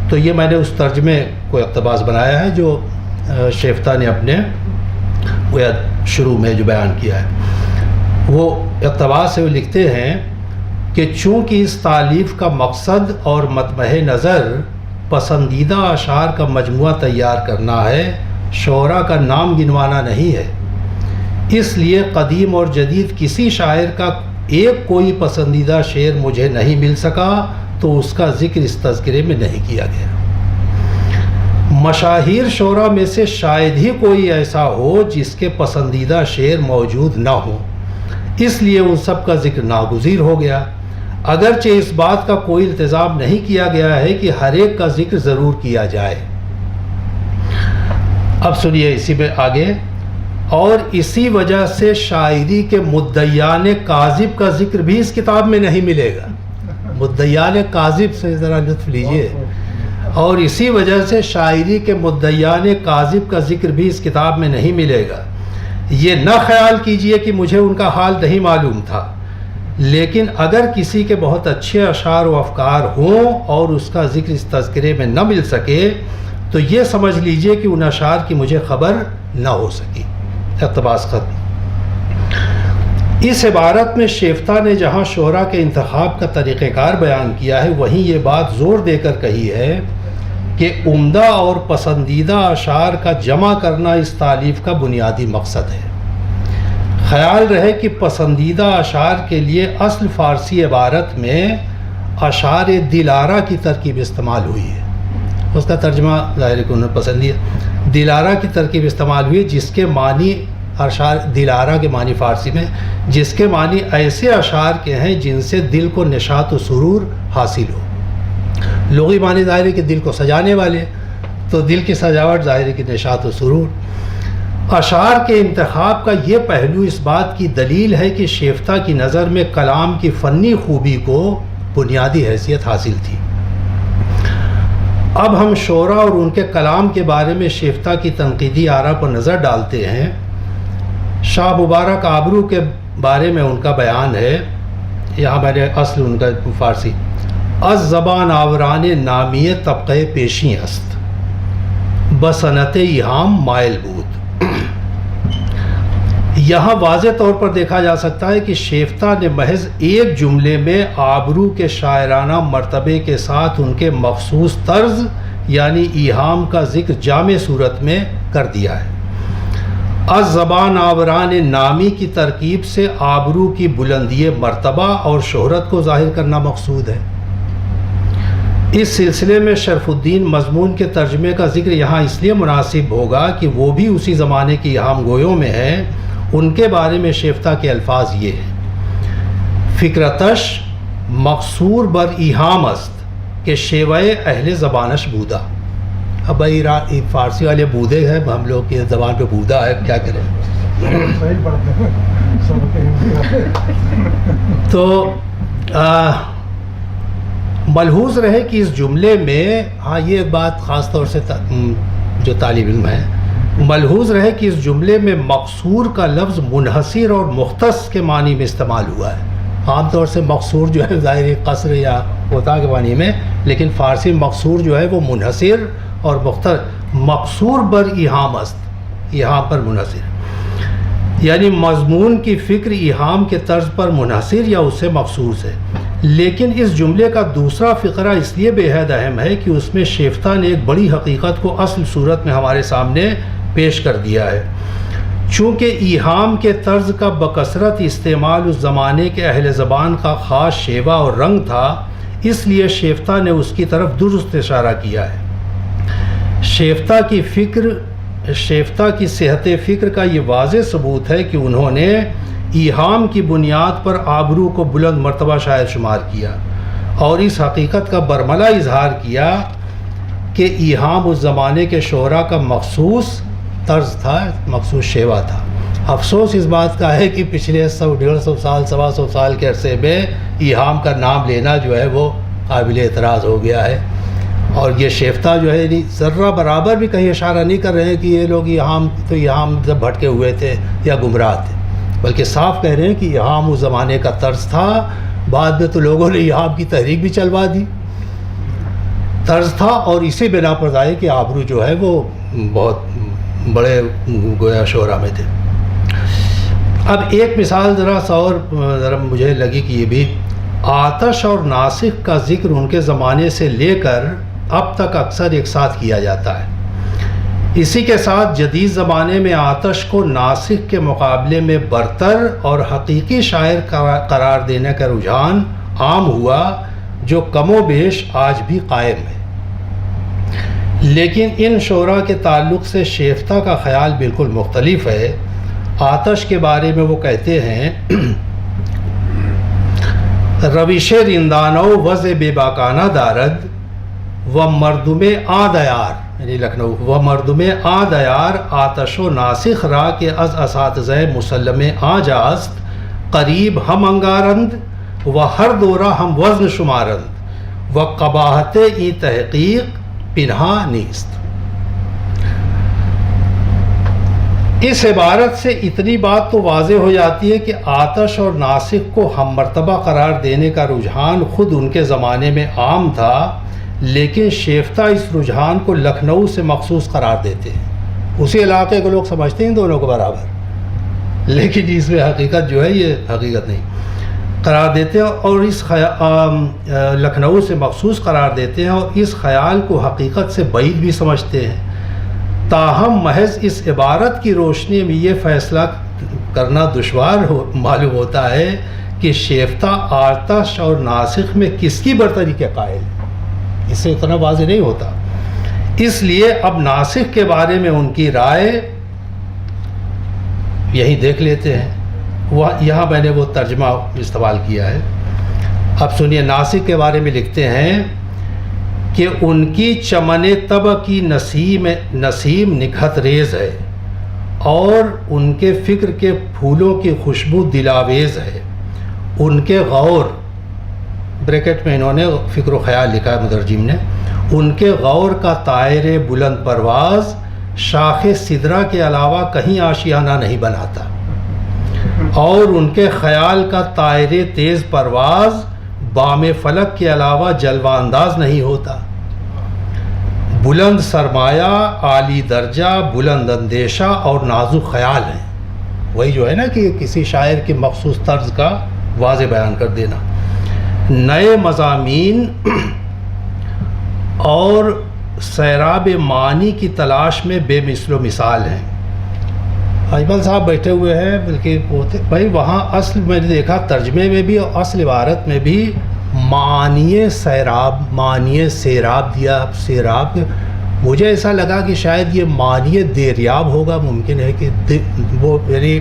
Speaker 4: تو یہ میں نے اس ترجمے کو اقتباس بنایا ہے جو شیفتہ نے اپنے شروع میں جو بیان کیا ہے۔ وہ اقتباس سے وہ لکھتے ہیں کہ چونکہ اس تالیف کا مقصد اور مطمع نظر پسندیدہ اشعار کا مجموعہ تیار کرنا ہے، شعراء کا نام گنوانا نہیں ہے، اس لیے قدیم اور جدید کسی شاعر کا ایک کوئی پسندیدہ شعر مجھے نہیں مل سکا تو اس کا ذکر اس تذکرے میں نہیں کیا گیا۔ مشاہیر شعراء میں سے شاید ہی کوئی ایسا ہو جس کے پسندیدہ شعر موجود نہ ہو، اس لیے ان سب کا ذکر ناگزیر ہو گیا، اگرچہ اس بات کا کوئی التزام نہیں کیا گیا ہے کہ ہر ایک کا ذکر ضرور کیا جائے۔ اب سنیے اسی میں آگے، اور اسی وجہ سے شاعری کے مدعیان کاذب کا ذکر بھی اس کتاب میں نہیں ملے گا۔ مدعیان کاذب سے ذرا لطف لیجئے، اور اسی وجہ سے شاعری کے مدعیان کاذب کا ذکر بھی اس کتاب میں نہیں ملے گا۔ یہ نہ خیال کیجئے کہ مجھے ان کا حال نہیں معلوم تھا، لیکن اگر کسی کے بہت اچھے اشعار و افکار ہوں اور اس کا ذکر اس تذکرے میں نہ مل سکے تو یہ سمجھ لیجئے کہ ان اشعار کی مجھے خبر نہ ہو سکی۔ اقتباس ختم۔ اس عبارت میں شیفتہ نے جہاں شعراء کے انتخاب کا طریقہ کار بیان کیا ہے، وہیں یہ بات زور دے کر کہی ہے کہ عمدہ اور پسندیدہ اشعار کا جمع کرنا اس تالیف کا بنیادی مقصد ہے۔ خیال رہے کہ پسندیدہ اشعار کے لیے اصل فارسی عبارت میں اشعار دلارہ کی ترکیب استعمال ہوئی ہے، اس کا ترجمہ ظاہر ہے کہ انہوں نے پسندیدہ دلارہ کی ترکیب استعمال ہوئی، جس کے معنی اشعار دلارہ کے معنی فارسی میں جس کے معنی ایسے اشعار کے ہیں جن سے دل کو نشاط و سرور حاصل ہو۔ لغوی معنی ظاہر ہے کہ دل کو سجانے والے، تو دل کی سجاوٹ ظاہر ہے کہ نشاط و سرور۔ اشعار کے انتخاب کا یہ پہلو اس بات کی دلیل ہے کہ شیفتہ کی نظر میں کلام کی فنی خوبی کو بنیادی حیثیت حاصل تھی۔ اب ہم شعراء اور ان کے کلام کے بارے میں شیفتہ کی تنقیدی آراء پر نظر ڈالتے ہیں۔ شاہ مبارک آبرو کے بارے میں ان کا بیان ہے، یہاں میں نے اصل ان کا فارسی، از زبان آوران نامی طبقہ پیشی است، بسنت ایہام مائل بود۔ یہاں واضح طور پر دیکھا جا سکتا ہے کہ شیفتہ نے محض ایک جملے میں آبرو کے شاعرانہ مرتبے کے ساتھ ان کے مخصوص طرز یعنی ایہام کا ذکر جامع صورت میں کر دیا ہے۔ از زبان آوران نامی کی ترکیب سے آبرو کی بلندی مرتبہ اور شہرت کو ظاہر کرنا مقصود ہے۔ اس سلسلے میں شرف الدین مضمون کے ترجمے کا ذکر یہاں اس لیے مناسب ہوگا کہ وہ بھی اسی زمانے کی ایہام گویوں میں ہیں۔ ان کے بارے میں شیفتہ کے الفاظ یہ ہیں، فکرتش مقصور بر ایہام است کہ شیوہ اہل زبانش بودا۔ اب بھائی فارسی والے بودے ہیں، ہم لوگ کی زبان پہ بودا ہے، کیا کریں۔ تو ملحوظ رہے کہ اس جملے میں، ہاں یہ ایک بات خاص طور سے جو طالب علم ہے، ملحوظ رہے کہ اس جملے میں مقصور کا لفظ منحصر اور مختص کے معنی میں استعمال ہوا ہے۔ عام طور سے مقصور جو ہے ظاہری قصر یا کوتاہ کے معنی میں، لیکن فارسی مقصور جو ہے وہ منحصر اور مختصر، مقصور بر ایہام است، ایہام پر منحصر، یعنی مضمون کی فکر ایہام کے طرز پر منحصر یا اس سے مقصور سے۔ لیکن اس جملے کا دوسرا فقرہ اس لیے بے حد اہم ہے کہ اس میں شیفتہ نے ایک بڑی حقیقت کو اصل صورت میں ہمارے سامنے پیش کر دیا ہے۔ چونکہ ایہام کے طرز کا بکثرت استعمال اس زمانے کے اہل زبان کا خاص شیوہ اور رنگ تھا، اس لیے شیفتہ نے اس کی طرف درست اشارہ کیا ہے۔ شیفتہ کی صحت فکر کا یہ واضح ثبوت ہے کہ انہوں نے ایہام کی بنیاد پر آبرو کو بلند مرتبہ شاعر شمار کیا اور اس حقیقت کا برملا اظہار کیا کہ ایہام اس زمانے کے شعراء کا مخصوص طرز تھا، مخصوص شیوہ تھا۔ افسوس اس بات کا ہے کہ پچھلے 100-150 سال 125 سال کے عرصے میں ایہام کا نام لینا جو ہے وہ قابل اعتراض ہو گیا ہے، اور یہ شیفتہ جو ہے ذرہ برابر بھی کہیں اشارہ نہیں کر رہے ہیں کہ یہ لوگ ایہام جب بھٹکے ہوئے تھے یا گمراہ تھے، بلکہ صاف کہہ رہے ہیں کہ ایہام اس زمانے کا طرز تھا۔ بعد میں تو لوگوں نے ایہام کی تحریک بھی چلوا دی، طرز تھا، اور اسی بنا پر ظاہر کہ آبرو جو ہے وہ بہت بڑے گویا شعراء میں تھے۔ اب ایک مثال ذرا مجھے لگی کہ یہ بھی آتش اور ناسخ کا ذکر ان کے زمانے سے لے کر اب تک اکثر ایک ساتھ کیا جاتا ہے۔ اسی کے ساتھ جدید زمانے میں آتش کو ناسخ کے مقابلے میں برتر اور حقیقی شاعر قرار دینے کا رجحان عام ہوا، جو کم و بیش آج بھی قائم ہے۔ لیکن ان شعراء کے تعلق سے شیفتہ کا خیال بالکل مختلف ہے۔ آتش کے بارے میں وہ کہتے ہیں، روش رندانو وز بے باکانہ دارد و مردم آدیار، یعنی لکھنؤ، و مردم آدیار آتش و ناسخ را کے از اساتذہ مسلم آجاست، قریب ہم انگارند و ہر دورہ ہم وزن شمارند و قباحت ای تحقیق پنہا نیست۔ اس عبارت سے اتنی بات تو واضح ہو جاتی ہے کہ آتش اور ناسخ کو ہم مرتبہ قرار دینے کا رجحان خود ان کے زمانے میں عام تھا، لیکن شیفتہ اس رجحان کو لکھنؤ سے مخصوص قرار دیتے ہیں۔ اسی علاقے کے لوگ سمجھتے ہیں دونوں کو برابر، لیکن اس میں حقیقت جو ہے یہ حقیقت نہیں قرار دیتے ہیں، اور اس لکھنؤ سے مخصوص قرار دیتے ہیں، اور اس خیال کو حقیقت سے بعید بھی سمجھتے ہیں۔ تاہم محض اس عبارت کی روشنی میں یہ فیصلہ کرنا دشوار معلوم ہوتا ہے کہ شیفتہ آتش اور ناسخ میں کس کی برتری کے قائل ہے، اس سے اتنا واضح نہیں ہوتا۔ اس لیے اب ناسخ کے بارے میں ان کی رائے یہی دیکھ لیتے ہیں۔ یہاں میں نے وہ ترجمہ استعمال کیا ہے۔ اب سنیے، ناسخ کے بارے میں لکھتے ہیں کہ ان کی چمن طبع کی نسیم نکہت ریز ہے، اور ان کے فکر کے پھولوں کی خوشبو دلاویز ہے۔ ان کے غور، بریکٹ میں انہوں نے فکر و خیال لکھا ہے مترجم نے، ان کے غور کا طائر بلند پرواز شاخ سدرہ کے علاوہ کہیں آشیانہ نہیں بناتا، اور ان کے خیال کا طائر تیز پرواز بام فلک کے علاوہ جلوہ انداز نہیں ہوتا۔ بلند سرمایہ، عالی درجہ، بلند اندیشہ اور نازک خیال ہیں۔ وہی جو ہے نا کہ کسی شاعر کے مخصوص طرز کا واضح بیان کر دینا۔ نئے مضامین اور سیراب معنی کی تلاش میں بے مثل و مثال ہیں۔ اجمل صاحب بیٹھے ہوئے ہیں، بلکہ بھائی وہاں اصل میں نے دیکھا ترجمے میں بھی اور اصل عبارت میں بھی معنی سیراب، معنی سیراب دیا، سیراب۔ مجھے ایسا لگا کہ شاید یہ معنی دیریاب ہوگا، ممکن ہے کہ وہ یعنی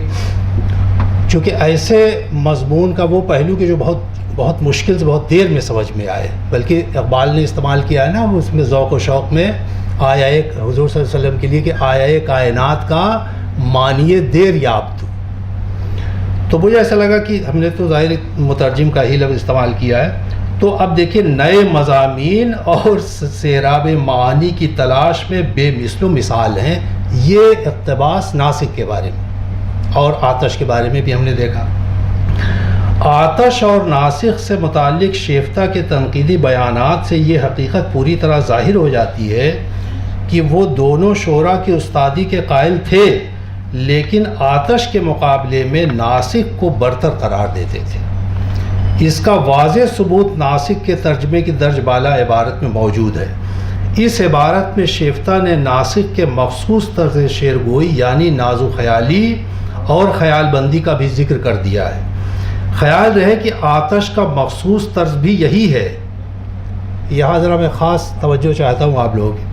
Speaker 4: چونکہ ایسے مضمون کا وہ پہلو کہ جو بہت مشکل سے بہت دیر میں سمجھ میں آئے، بلکہ اقبال نے استعمال کیا ہے نا اس میں ذوق و شوق میں آیا حضور صلی اللہ علیہ وسلم کے لیے کہ آیا کائنات کا معنی دیر یاب تو مجھے ایسا لگا کہ ہم نے تو ظاہر مترجم کا ہی لفظ استعمال کیا ہے، تو اب دیکھیں نئے مضامین اور سیراب معانی کی تلاش میں بے مثل و مثال ہیں. یہ اقتباس ناسک کے بارے میں اور آتش کے بارے میں بھی ہم نے دیکھا. آتش اور ناسک سے متعلق شیفتہ کے تنقیدی بیانات سے یہ حقیقت پوری طرح ظاہر ہو جاتی ہے کہ وہ دونوں شعراء کی استادی کے قائل تھے، لیکن آتش کے مقابلے میں ناسک کو برتر قرار دیتے تھے. اس کا واضح ثبوت ناسک کے ترجمے کی درج بالا عبارت میں موجود ہے. اس عبارت میں شیفتہ نے ناسک کے مخصوص طرز شعر گوئی یعنی ناز و خیالی اور خیال بندی کا بھی ذکر کر دیا ہے. خیال رہے کہ آتش کا مخصوص طرز بھی یہی ہے. یہاں ذرا میں خاص توجہ چاہتا ہوں آپ لوگ.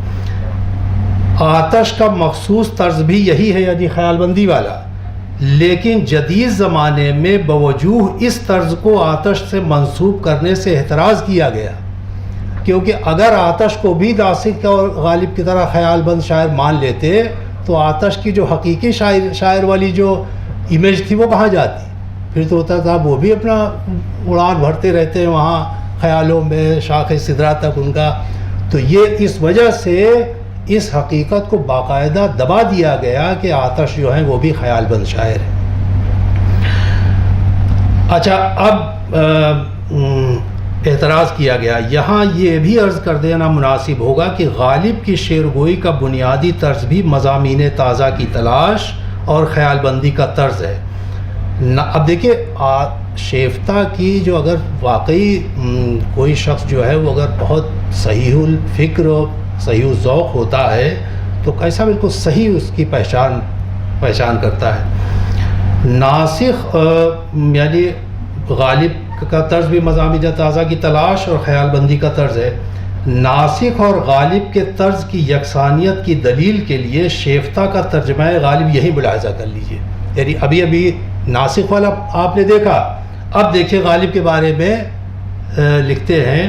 Speaker 4: آتش کا مخصوص طرز بھی یہی ہے یعنی خیال بندی والا، لیکن جدید زمانے میں بوجوہ اس طرز کو آتش سے منسوب کرنے سے اعتراض کیا گیا، کیونکہ اگر آتش کو بھی ناسک اور غالب کی طرح خیال بند شاعر مان لیتے تو آتش کی جو حقیقی شاعر والی جو امیج تھی وہ کہاں جاتی؟ پھر تو ہوتا تھا وہ بھی اپنا اڑان بھرتے رہتے ہیں وہاں خیالوں میں شاخ سدرا تک ان کا. تو یہ اس وجہ سے اس حقیقت کو باقاعدہ دبا دیا گیا کہ آتش جو ہیں وہ بھی خیال بند شاعر ہیں. اچھا، اب اعتراض کیا گیا. یہاں یہ بھی عرض کر دینا مناسب ہوگا کہ غالب کی شعر گوئی کا بنیادی طرز بھی مضامین تازہ کی تلاش اور خیال بندی کا طرز ہے. اب دیکھیے شیفتہ کی جو اگر واقعی کوئی شخص جو ہے وہ اگر بہت صحیح الفکر صحیح الذوق ہوتا ہے تو کیسا بالکل صحیح اس کی پہچان کرتا ہے. ناسخ یعنی غالب کا طرز بھی مضامین تازہ کی تلاش اور خیال بندی کا طرز ہے. ناسخ اور غالب کے طرز کی یکسانیت کی دلیل کے لیے شیفتہ کا ترجمہ غالب یہی ملاحظہ کر لیجئے. یعنی ابھی ناسخ والا آپ نے دیکھا، اب دیکھیں غالب کے بارے میں لکھتے ہیں،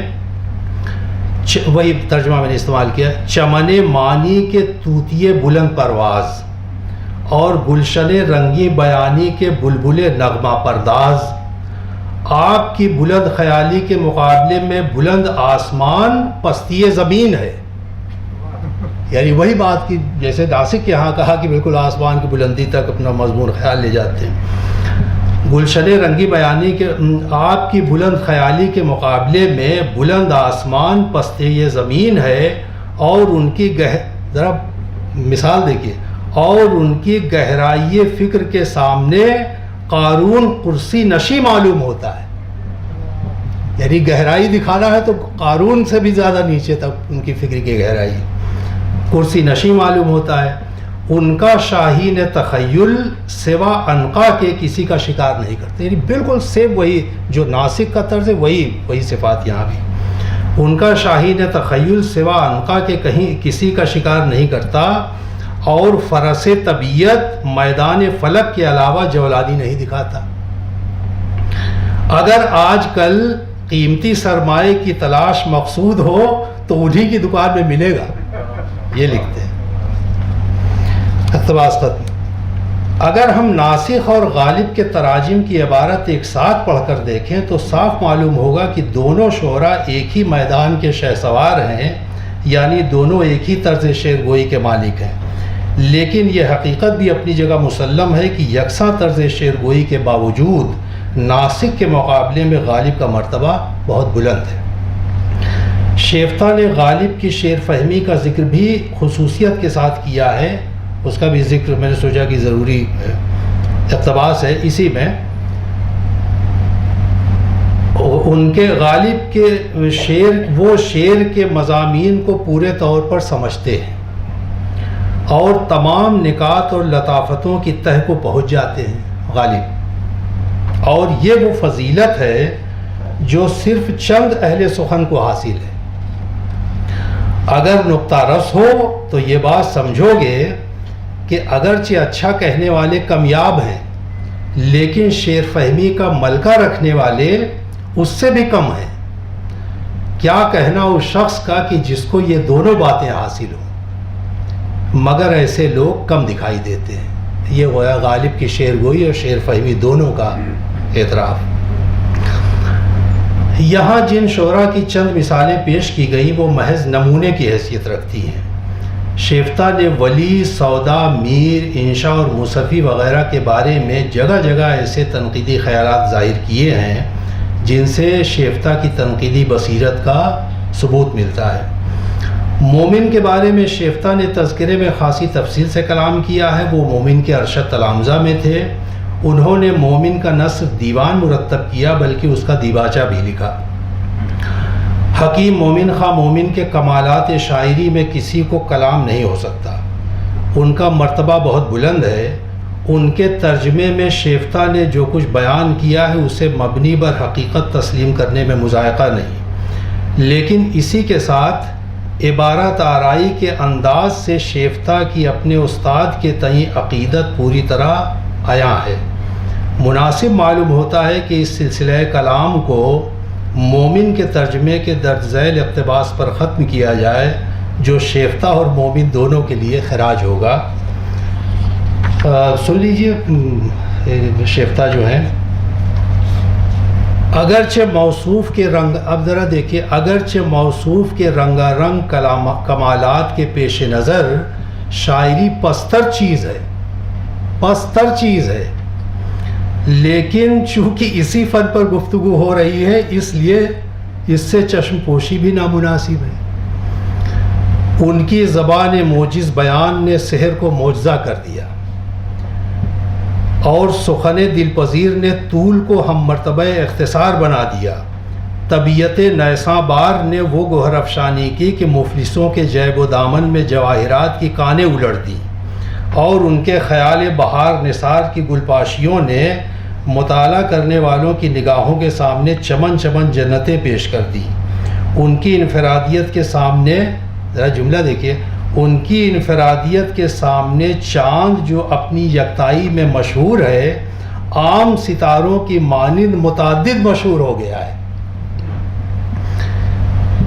Speaker 4: وہی ترجمہ میں نے استعمال کیا، چمن معنی کے طوطیے بلند پرواز اور گلشن رنگی بیانی کے بلبل نغمہ پرداز. آپ کی بلند خیالی کے مقابلے میں بلند آسمان پستی زمین ہے. یعنی وہی بات کی جیسے ناسک یہاں کہا کہ بالکل آسمان کی بلندی تک اپنا مضمون خیال لے جاتے ہیں. گلشن رنگی بیانی کے آپ کی بلند خیالی کے مقابلے میں بلند آسمان پستی زمین ہے اور ان کی ذرا مثال دیکھیے، اور ان کی گہرائی فکر کے سامنے قارون کرسی نشی معلوم ہوتا ہے. یعنی گہرائی دکھانا ہے تو قارون سے بھی زیادہ نیچے تک ان کی فکر کی گہرائی کرسی نشی معلوم ہوتا ہے. ان کا شاہین تخیل سوا عنقا کے کسی کا شکار نہیں کرتے. یعنی بالکل سیم وہی جو ناسک کا طرز ہے وہی صفات یہاں بھی. ان کا شاہین تخیل سوا عنقا کے کہیں کسی کا شکار نہیں کرتا اور فرس طبیعت میدان فلک کے علاوہ جولانی نہیں دکھاتا. اگر آج کل قیمتی سرمایے کی تلاش مقصود ہو تو انہی کی دکان میں ملے گا. یہ لکھتے ہیں. اقتباس ختم. اگر ہم ناسخ اور غالب کے تراجم کی عبارت ایک ساتھ پڑھ کر دیکھیں تو صاف معلوم ہوگا کہ دونوں شعراء ایک ہی میدان کے شہسوار ہیں، یعنی دونوں ایک ہی طرز شعر گوئی کے مالک ہیں. لیکن یہ حقیقت بھی اپنی جگہ مسلم ہے کہ یکساں طرز شعر گوئی کے باوجود ناسک کے مقابلے میں غالب کا مرتبہ بہت بلند ہے. شیفتہ نے غالب کی شعر فہمی کا ذکر بھی خصوصیت کے ساتھ کیا ہے. اس کا بھی ذکر میں نے سوچا کہ ضروری اقتباس ہے. اسی میں ان کے غالب کے شعر کے مضامین کو پورے طور پر سمجھتے ہیں اور تمام نکات اور لطافتوں کی تہ کو پہنچ جاتے ہیں غالب. اور یہ وہ فضیلت ہے جو صرف چند اہل سخن کو حاصل ہے. اگر نقطہ رس ہو تو یہ بات سمجھو گے کہ اگرچہ اچھا کہنے والے کمیاب ہیں لیکن شعر فہمی کا ملکہ رکھنے والے اس سے بھی کم ہیں. کیا کہنا اس شخص کا کہ جس کو یہ دونوں باتیں حاصل ہوں، مگر ایسے لوگ کم دکھائی دیتے ہیں. یہ ہوا غالب کی شعر گوئی اور شعر فہمی دونوں کا اعتراف. یہاں جن شعراء کی چند مثالیں پیش کی گئیں وہ محض نمونے کی حیثیت رکھتی ہیں۔ شیفتہ نے ولی، سودا، میر، انشا اور موسفی وغیرہ کے بارے میں جگہ جگہ ایسے تنقیدی خیالات ظاہر کیے ہیں جن سے شیفتہ کی تنقیدی بصیرت کا ثبوت ملتا ہے۔ مومن کے بارے میں شیفتہ نے تذکرے میں خاصی تفصیل سے کلام کیا ہے۔ وہ مومن کے ارشد تلامذہ میں تھے۔ انہوں نے مومن کا نہ صرف دیوان مرتب کیا بلکہ اس کا دیباچہ بھی لکھا۔ حکیم مومن خواہ مومن کے کمالات شاعری میں کسی کو کلام نہیں ہو سکتا۔ ان کا مرتبہ بہت بلند ہے۔ ان کے ترجمے میں شیفتہ نے جو کچھ بیان کیا ہے اسے مبنی بر حقیقت تسلیم کرنے میں مذائقہ نہیں، لیکن اسی کے ساتھ عبارت آرائی کے انداز سے شیفتہ کی اپنے استاد کے تئیں عقیدت پوری طرح عیاں ہے۔ مناسب معلوم ہوتا ہے کہ اس سلسلہ کلام کو مومن کے ترجمے کے درج ذیل اقتباس پر ختم کیا جائے جو شیفتہ اور مومن دونوں کے لیے خراج ہوگا۔ سن لیجئے شیفتہ جو ہیں، اگرچہ موصوف کے رنگ، اب ذرا دیکھیے، اگرچہ موصوف کے رنگا رنگ کمالات کے پیش نظر شاعری پستر چیز ہے، لیکن چونکہ اسی فن پر گفتگو ہو رہی ہے اس لیے اس سے چشم پوشی بھی نامناسب ہے۔ ان کی زبان موجز بیان نے سحر کو معجزہ کر دیا اور سخن دل پذیر نے طول کو ہم مرتبہ اختصار بنا دیا۔ طبیعت نیساں بار نے وہ گوہر افشانی کی کہ مفلسوں کے جیب و دامن میں جواہرات کی کانیں الٹ دیں، اور ان کے خیال بہار نثار کی گلپاشیوں نے مطالعہ کرنے والوں کی نگاہوں کے سامنے چمن چمن جنتیں پیش کر دی۔ ان کی انفرادیت کے سامنے، ذرا جملہ دیکھیے، ان کی انفرادیت کے سامنے چاند جو اپنی یکتائی میں مشہور ہے عام ستاروں کی مانند متعدد مشہور ہو گیا ہے۔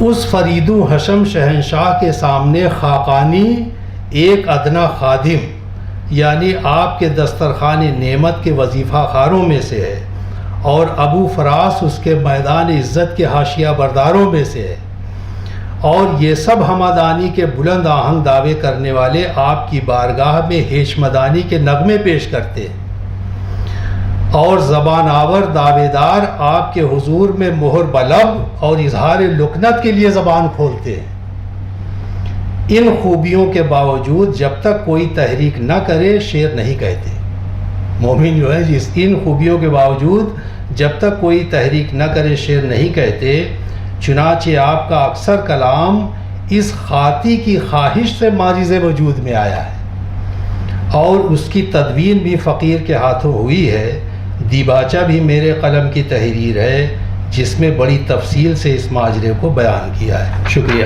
Speaker 4: اس فرید و حشم شہنشاہ کے سامنے خاقانی ایک ادنا خادم، یعنی آپ کے دسترخوان نعمت کے وظیفہ خاروں میں سے ہے، اور ابو فراس اس کے میدان عزت کے حاشیہ برداروں میں سے ہے، اور یہ سب ہمدانی کے بلند آہنگ دعوے کرنے والے آپ کی بارگاہ میں ہیشمدانی کے نغمے پیش کرتے ہیں، اور زبان آور دعوے دار آپ کے حضور میں مہر بلب اور اظہار لکنت کے لیے زبان کھولتے ہیں۔ ان خوبیوں کے باوجود جب تک کوئی تحریک نہ کرے شعر نہیں کہتے۔ مومن جو ہے ان خوبیوں کے باوجود جب تک کوئی تحریک نہ کرے شعر نہیں کہتے۔ چنانچہ آپ کا اکثر کلام اس خاطی کی خواہش سے معجز وجود میں آیا ہے، اور اس کی تدوین بھی فقیر کے ہاتھوں ہوئی ہے۔ دیباچہ بھی میرے قلم کی تحریر ہے جس میں بڑی تفصیل سے اس ماجرے کو بیان کیا ہے۔ شکریہ۔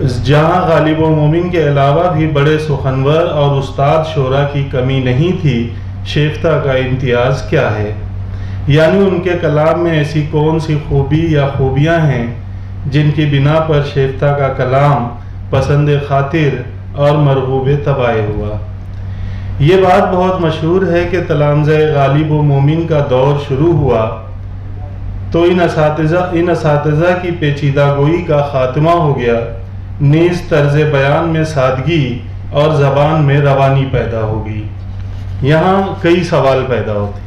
Speaker 5: جہاں غالب و مومن کے علاوہ بھی بڑے سخنور اور استاد شعراء کی کمی نہیں تھی، شیفتہ کا امتیاز کیا ہے؟ یعنی ان کے کلام میں ایسی کون سی خوبی یا خوبیاں ہیں جن کی بنا پر شیفتہ کا کلام پسند خاطر اور مرغوب طبع ہوا؟ یہ بات بہت مشہور ہے کہ تلامذہ غالب و مومن کا دور شروع ہوا تو ان اساتذہ کی پیچیدہ گوئی کا خاتمہ ہو گیا، نیز طرز بیان میں سادگی اور زبان میں روانی پیدا ہوگی۔ یہاں کئی سوال پیدا ہوتے۔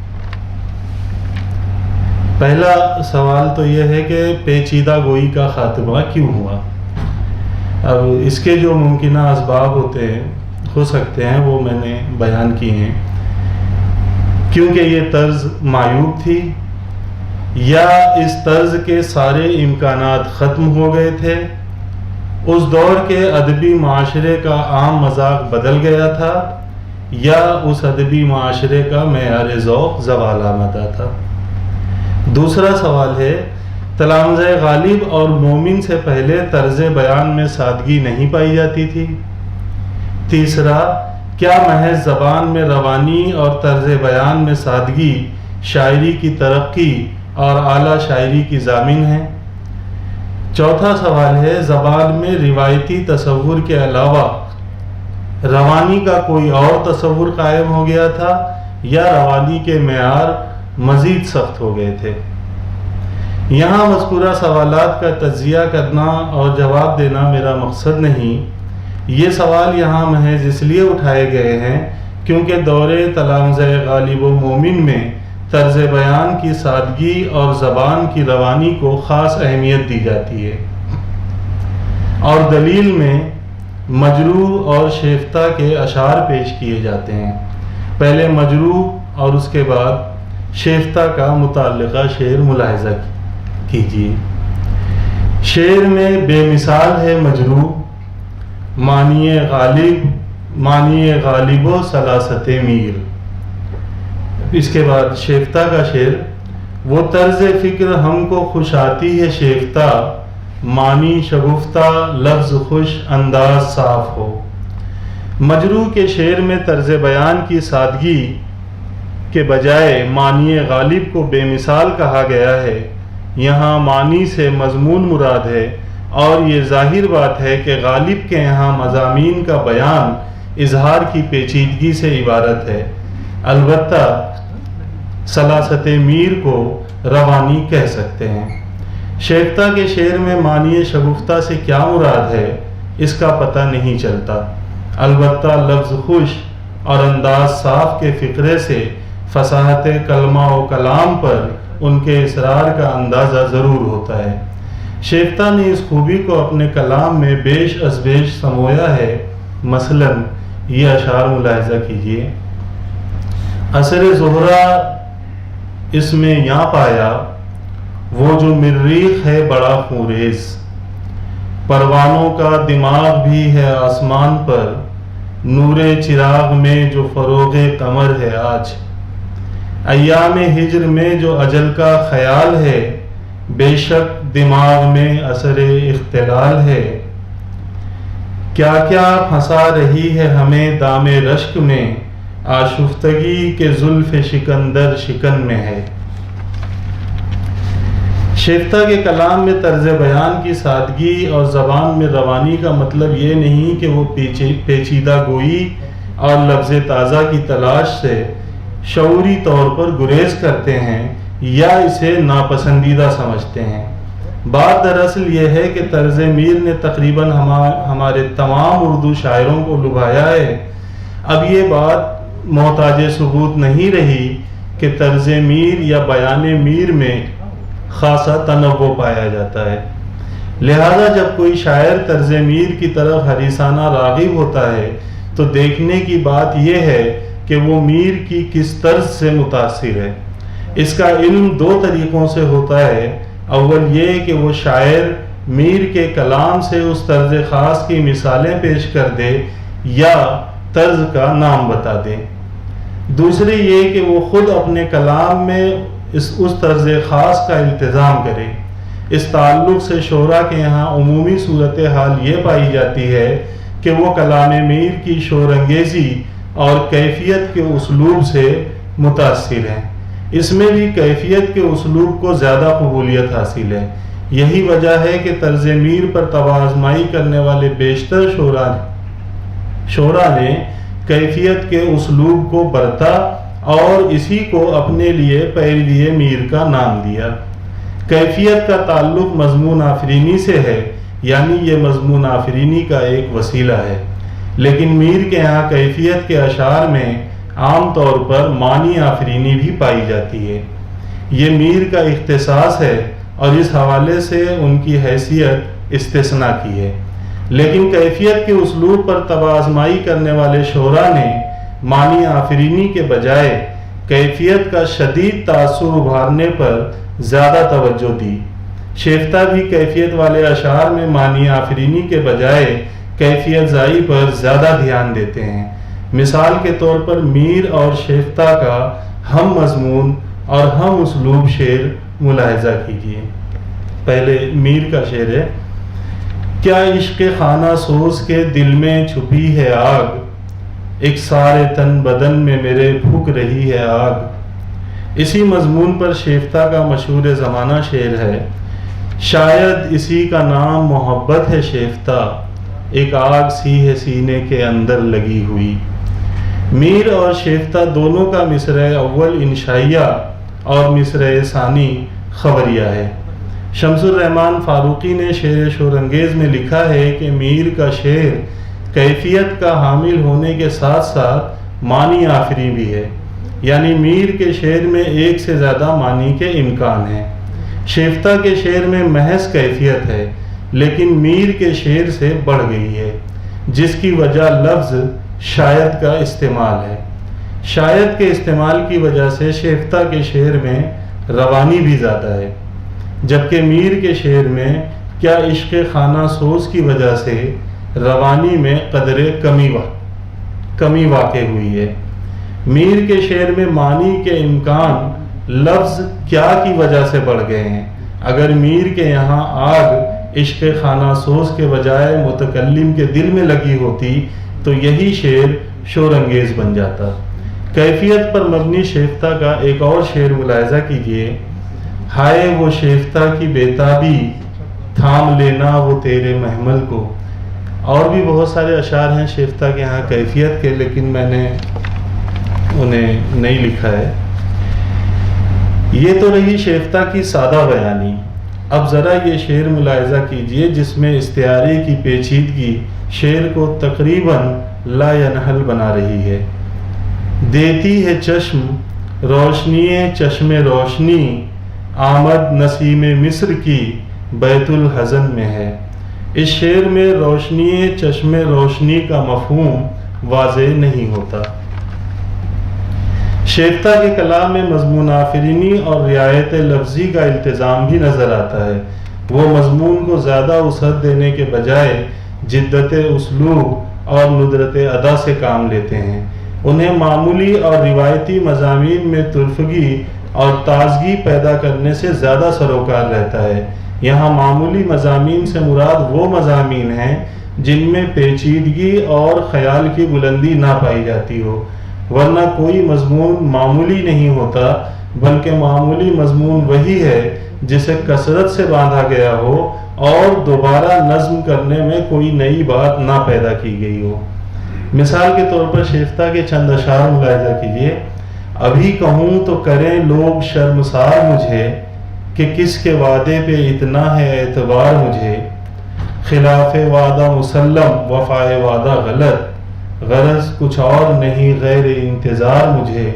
Speaker 5: پہلا سوال تو یہ ہے کہ پیچیدہ گوئی کا خاتمہ کیوں ہوا؟ اب اس کے جو ممکنہ اسباب ہو سکتے ہیں وہ میں نے بیان کی ہیں۔ کیونکہ یہ طرز معیوب تھی، یا اس طرز کے سارے امکانات ختم ہو گئے تھے، اس دور کے ادبی معاشرے کا عام مذاق بدل گیا تھا، یا اس ادبی معاشرے کا معیار ذوق زوال آمدہ تھا۔ دوسرا سوال ہے، تلامذہ غالب اور مومن سے پہلے طرز بیان میں سادگی نہیں پائی جاتی تھی؟ تیسرا، کیا محض زبان میں روانی اور طرز بیان میں سادگی شاعری کی ترقی اور اعلیٰ شاعری کی ضامن ہے؟ چوتھا سوال ہے، زبان میں روایتی تصور کے علاوہ روانی کا کوئی اور تصور قائم ہو گیا تھا، یا روانی کے معیار مزید سخت ہو گئے تھے؟ یہاں مذکورہ سوالات کا تجزیہ کرنا اور جواب دینا میرا مقصد نہیں۔ یہ سوال یہاں محض اس لیے اٹھائے گئے ہیں کیونکہ دور تلامذہ غالب و مومن میں طرز بیان کی سادگی اور زبان کی روانی کو خاص اہمیت دی جاتی ہے، اور دلیل میں مجروح اور شیفتہ کے اشعار پیش کیے جاتے ہیں۔ پہلے مجروح اور اس کے بعد شیفتہ کا متعلقہ شعر ملاحظہ کیجیے۔ شعر میں بے مثال ہے مجروح، معنی غالب و سلاست میر۔ اس کے بعد شیفتہ کا شعر، وہ طرز فکر ہم کو خوش آتی ہے شیفتہ، معنی شگفتہ لفظ خوش انداز صاف ہو۔ مجروح کے شعر میں طرز بیان کی سادگی کے بجائے معنی غالب کو بے مثال کہا گیا ہے۔ یہاں معنی سے مضمون مراد ہے، اور یہ ظاہر بات ہے کہ غالب کے یہاں مضامین کا بیان اظہار کی پیچیدگی سے عبارت ہے۔ البتہ سلاست میر کو روانی کہہ سکتے ہیں۔ شیفتہ کے شعر میں معنی شگفتہ سے کیا مراد ہے اس کا پتہ نہیں چلتا، البتہ لفظ خوش اور انداز صاف کے فقرے سے فصاحت کلمہ و کلام پر ان کے اصرار کا اندازہ ضرور ہوتا ہے۔ شیفتہ نے اس خوبی کو اپنے کلام میں بیش از بیش سمویا ہے۔ مثلا یہ اشعار ملاحظہ کیجیے۔ اثر زہرہ اس میں یا پایا، وہ جو مریخ ہے بڑا خوریز، پروانوں کا دماغ بھی ہے آسمان پر، نور چراغ میں جو فروغ قمر ہے آج، ایام ہجر میں جو اجل کا خیال ہے، بے شک دماغ میں اثر اختلال ہے، کیا کیا پھنسا رہی ہے ہمیں دام رشک میں، آشفتگی کے زلف شکندر شکن میں ہے۔ شیفتہ کے کلام میں طرز بیان کی سادگی اور زبان میں روانی کا مطلب یہ نہیں کہ وہ پیچیدہ گوئی اور لفظ تازہ کی تلاش سے شعوری طور پر گریز کرتے ہیں یا اسے ناپسندیدہ سمجھتے ہیں۔ بات دراصل یہ ہے کہ طرز میر نے تقریباً ہمارے تمام اردو شاعروں کو لبھایا ہے۔ اب یہ بات محتاج ثبوت نہیں رہی کہ طرز میر یا بیان میر میں خاصا تنوع پایا جاتا ہے، لہذا جب کوئی شاعر طرز میر کی طرف حریصانہ راغب ہوتا ہے تو دیکھنے کی بات یہ ہے کہ وہ میر کی کس طرز سے متاثر ہے۔ اس کا علم دو طریقوں سے ہوتا ہے، اول یہ کہ وہ شاعر میر کے کلام سے اس طرز خاص کی مثالیں پیش کر دے یا طرز کا نام بتا دے، دوسری یہ کہ وہ خود اپنے کلام میں اس طرز خاص کا التزام کرے۔ اس تعلق سے شعراء کے یہاں عمومی صورتحال یہ پائی جاتی ہے کہ وہ کلام میر کی شور انگیزی اور کیفیت کے اسلوب سے متاثر ہیں۔ اس میں بھی کیفیت کے اسلوب کو زیادہ قبولیت حاصل ہے۔ یہی وجہ ہے کہ طرز میر پر توازمائی کرنے والے بیشتر شعراء نے کیفیت کے اسلوب کو برتا اور اسی کو اپنے لیے پیروی میر کا نام دیا۔ کیفیت کا تعلق مضمون آفرینی سے ہے، یعنی یہ مضمون آفرینی کا ایک وسیلہ ہے، لیکن میر کے یہاں کیفیت کے اشعار میں عام طور پر معنی آفرینی بھی پائی جاتی ہے۔ یہ میر کا اختصاص ہے اور اس حوالے سے ان کی حیثیت استثناء کی ہے، لیکن کیفیت کے اسلوب پر توازمائی کرنے والے شعراء نے معنی آفرینی کے بجائے کیفیت کا شدید تاثر ابھارنے پر زیادہ توجہ دی۔ شیفتہ بھی کیفیت والے اشعار میں معنی آفرینی کے بجائے کیفیت زائی پر زیادہ دھیان دیتے ہیں۔ مثال کے طور پر میر اور شیفتہ کا ہم مضمون اور ہم اسلوب شعر ملاحظہ کیجیے۔ پہلے میر کا شعر ہے: کیا عشق خانہ سوز کے دل میں چھپی ہے آگ، ایک سارے تن بدن میں میرے پھک رہی ہے آگ۔ اسی مضمون پر شیفتہ کا مشہور زمانہ شعر ہے: شاید اسی کا نام محبت ہے شیفتہ، ایک آگ سی ہے سینے کے اندر لگی ہوئی۔ میر اور شیفتہ دونوں کا مصرع اول انشائیہ اور مصرع ثانی خبریہ ہے۔ شمس الرحمن فاروقی نے شعر شور انگیز میں لکھا ہے کہ میر کا شعر کیفیت کا حامل ہونے کے ساتھ ساتھ معنی آفری بھی ہے، یعنی میر کے شعر میں ایک سے زیادہ معنی کے امکان ہیں۔ شیفتہ کے شعر میں محض کیفیت ہے، لیکن میر کے شعر سے بڑھ گئی ہے، جس کی وجہ لفظ شاید کا استعمال ہے۔ شاید کے استعمال کی وجہ سے شیفتہ کے شعر میں روانی بھی زیادہ ہے، جبکہ میر کے شعر میں کیا عشق خانہ سوز کی وجہ سے روانی میں قدر کمی واقع ہوئی ہے۔ میر کے شعر میں معنی کے امکان لفظ کیا کی وجہ سے بڑھ گئے ہیں۔ اگر میر کے یہاں آگ عشق خانہ سوز کے بجائے متکلم کے دل میں لگی ہوتی تو یہی شعر شور انگیز بن جاتا۔ کیفیت پر مبنی شیفتہ کا ایک اور شعر ملاحظہ کیجیے: ہائے وہ شیفتہ کی بیتابی، تھام لینا وہ تیرے محمل کو۔ اور بھی بہت سارے اشعار ہیں شیفتہ کے یہاں کیفیت کے، لیکن میں نے انہیں نہیں لکھا ہے۔ یہ تو رہی شیفتہ کی سادہ بیانی۔ اب ذرا یہ شعر ملاحظہ کیجئے جس میں استعارے کی پیچیدگی شعر کو تقریباً لا ینحل بنا رہی ہے۔ دیتی ہے چشم روشنی چشم روشنی، آمد نسیم مصر کی بیت الحزن میں ہے۔ اس شعر میں روشنی چشم روشنی کا مفہوم واضح نہیں ہوتا۔ شیفتہ کے کلام میں مضمون آفرینی اور رعایت لفظی کا التزام بھی نظر آتا ہے۔ وہ مضمون کو زیادہ وسعت دینے کے بجائے جدت اسلوب اور ندرت ادا سے کام لیتے ہیں۔ انہیں معمولی اور روایتی مضامین میں ترفگی اور تازگی پیدا کرنے سے زیادہ سروکار رہتا ہے۔ یہاں معمولی مضامین سے مراد وہ مضامین ہیں جن میں پیچیدگی اور خیال کی بلندی نہ پائی جاتی ہو، ورنہ کوئی مضمون معمولی نہیں ہوتا، بلکہ معمولی مضمون وہی ہے جسے کثرت سے باندھا گیا ہو اور دوبارہ نظم کرنے میں کوئی نئی بات نہ پیدا کی گئی ہو۔ مثال کے طور پر شیفتہ کے چند اشعار ملاحظہ کیجیے: ابھی کہوں تو کریں لوگ شرمسار مجھے، کہ کس کے وعدے پہ اتنا ہے اعتبار مجھے، خلاف وعدہ مسلم وفائے وعدہ غلط، غرض کچھ اور نہیں غیر انتظار مجھے،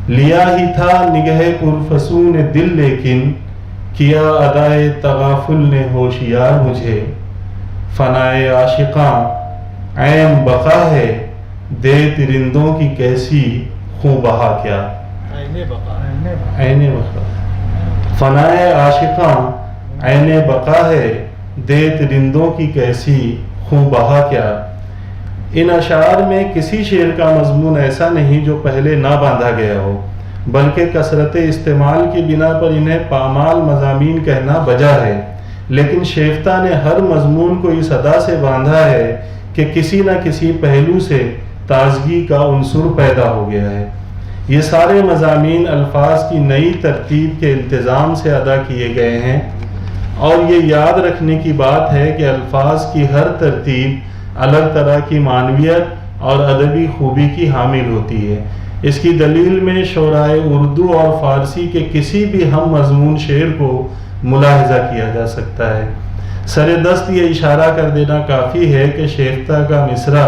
Speaker 5: لیا ہی تھا نگہ پرفسون دل لیکن کیا ادائے تغافل نے ہوشیار مجھے، فنائے عاشقاں عین بقا ہے، دے ترندوں کی کیسی خوں بہا کیا، عین بقا، فنائے عاشقاں عین بقا ہے، دے ترندوں کی کیسی خوں بہا کیا۔ ان اشعار میں کسی شعر کا مضمون ایسا نہیں جو پہلے نہ باندھا گیا ہو۔ بلکہ کثرت استعمال کی بنا پر انہیں پامال مضامین کہنا بجا ہے، لیکن شیفتہ نے ہر مضمون کو اس ادا سے باندھا ہے کہ کسی نہ کسی پہلو سے تازگی کا عنصر پیدا ہو گیا ہے۔ یہ سارے مضامین الفاظ کی نئی ترتیب کے التزام سے ادا کیے گئے ہیں، اور یہ یاد رکھنے کی بات ہے کہ الفاظ کی ہر ترتیب الگ طرح کی معنویت اور ادبی خوبی کی حامل ہوتی ہے۔ اس کی دلیل میں شعرائے اردو اور فارسی کے کسی بھی ہم مضمون شعر کو ملاحظہ کیا جا سکتا ہے۔ سر دست یہ اشارہ کر دینا کافی ہے کہ شیفتہ کا مصرع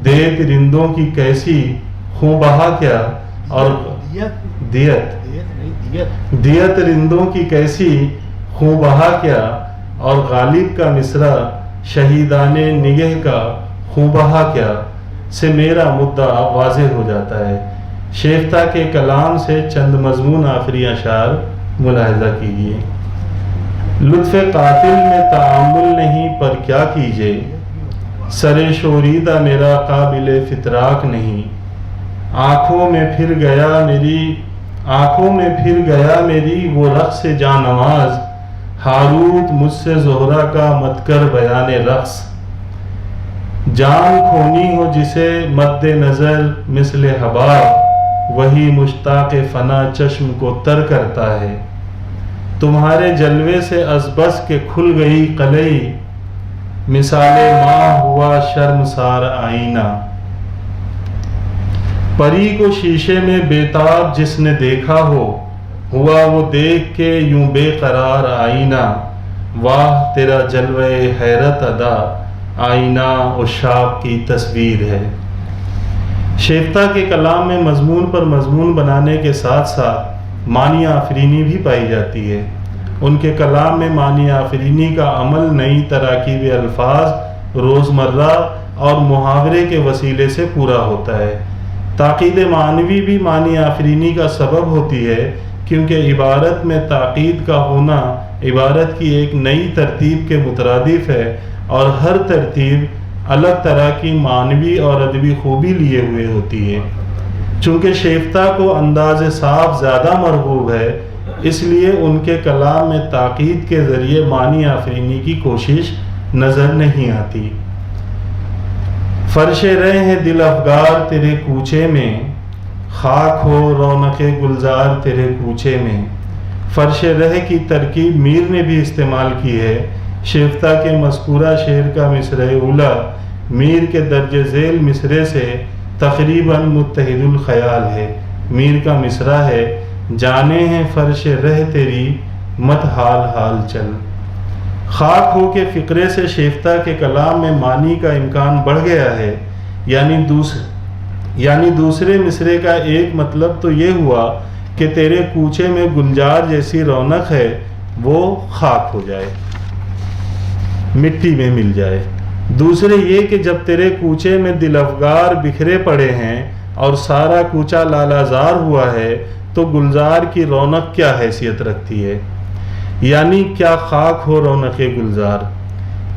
Speaker 5: دیت رندوں کی کیسی خوں بہا کیا اور دیت رندوں کی کیسی خوں بہا کیا اور غالب کا مصرع شہیدان نگہ کا خوں بہا کیا سے میرا مدعا واضح ہو جاتا ہے۔ شیفتہ کے کلام سے چند مضمون آخری اشعار ملاحظہ کیجیے۔ لطف قاتل میں تعامل نہیں پر کیا کیجے، سر شوریدہ میرا قابل فتراک نہیں، آنکھوں میں پھر گیا میری وہ رقص جان نواز، ہاروت مجھ سے زہرہ کا مت کر بیان رقص، جان کھونی ہو جسے مد نظر مثل حباب، وہی مشتاق فنا چشم کو تر کرتا ہے، تمہارے جلوے سے از بس کے کھل گئی قلعی، مثال ماہ ہوا شرمسار آئینہ، پری کو شیشے میں بےتاب جس نے دیکھا ہو، ہوا وہ دیکھ کے یوں بے قرار آئینہ، واہ تیرا جلوہ حیرت ادا، آئینہ عشاق کی تصویر ہے۔ شیفتہ کے کلام میں مضمون پر مضمون بنانے کے ساتھ ساتھ معنی آفرینی بھی پائی جاتی ہے۔ ان کے کلام میں معنی آفرینی کا عمل نئی تراکیب الفاظ، روزمرہ اور محاورے کے وسیلے سے پورا ہوتا ہے۔ تاقید معنوی بھی معنی آفرینی کا سبب ہوتی ہے، کیونکہ عبارت میں تاقید کا ہونا عبارت کی ایک نئی ترتیب کے مترادف ہے، اور ہر ترتیب الگ طرح کی معنوی اور ادبی خوبی لیے ہوئے ہوتی ہے۔ چونکہ شیفتہ کو انداز صاف زیادہ مرغوب ہے، اس لیے ان کے کلام میں تاقید کے ذریعے معنی آفرینی کی کوشش نظر نہیں آتی۔ فرش رہ ہیں دل افگار تیرے کوچے میں، خاک ہو رونق گلزار تیرے کوچے میں۔ فرش رہ کی ترکیب میر نے بھی استعمال کی ہے۔ شیفتہ کے مذکورہ شعر کا مصرع اولا میر کے درج ذیل مصرع سے تقریباً متحد الخیال ہے۔ میر کا مصرع ہے، جانے ہیں فرش رہ تیری مت حال حال چل۔ خاک ہو کے فقرے سے شیفتہ کے کلام میں معنی کا امکان بڑھ گیا ہے، یعنی دوسرے مصرے کا ایک مطلب تو یہ ہوا کہ تیرے کوچے میں گلزار جیسی رونق ہے، وہ خاک ہو جائے، مٹی میں مل جائے۔ دوسرے یہ کہ جب تیرے کوچے میں دل افگار بکھرے پڑے ہیں اور سارا کوچہ لالازار ہوا ہے، تو گلزار کی رونق کیا حیثیت رکھتی ہے، یعنی کیا خاک ہو رونق گلزار۔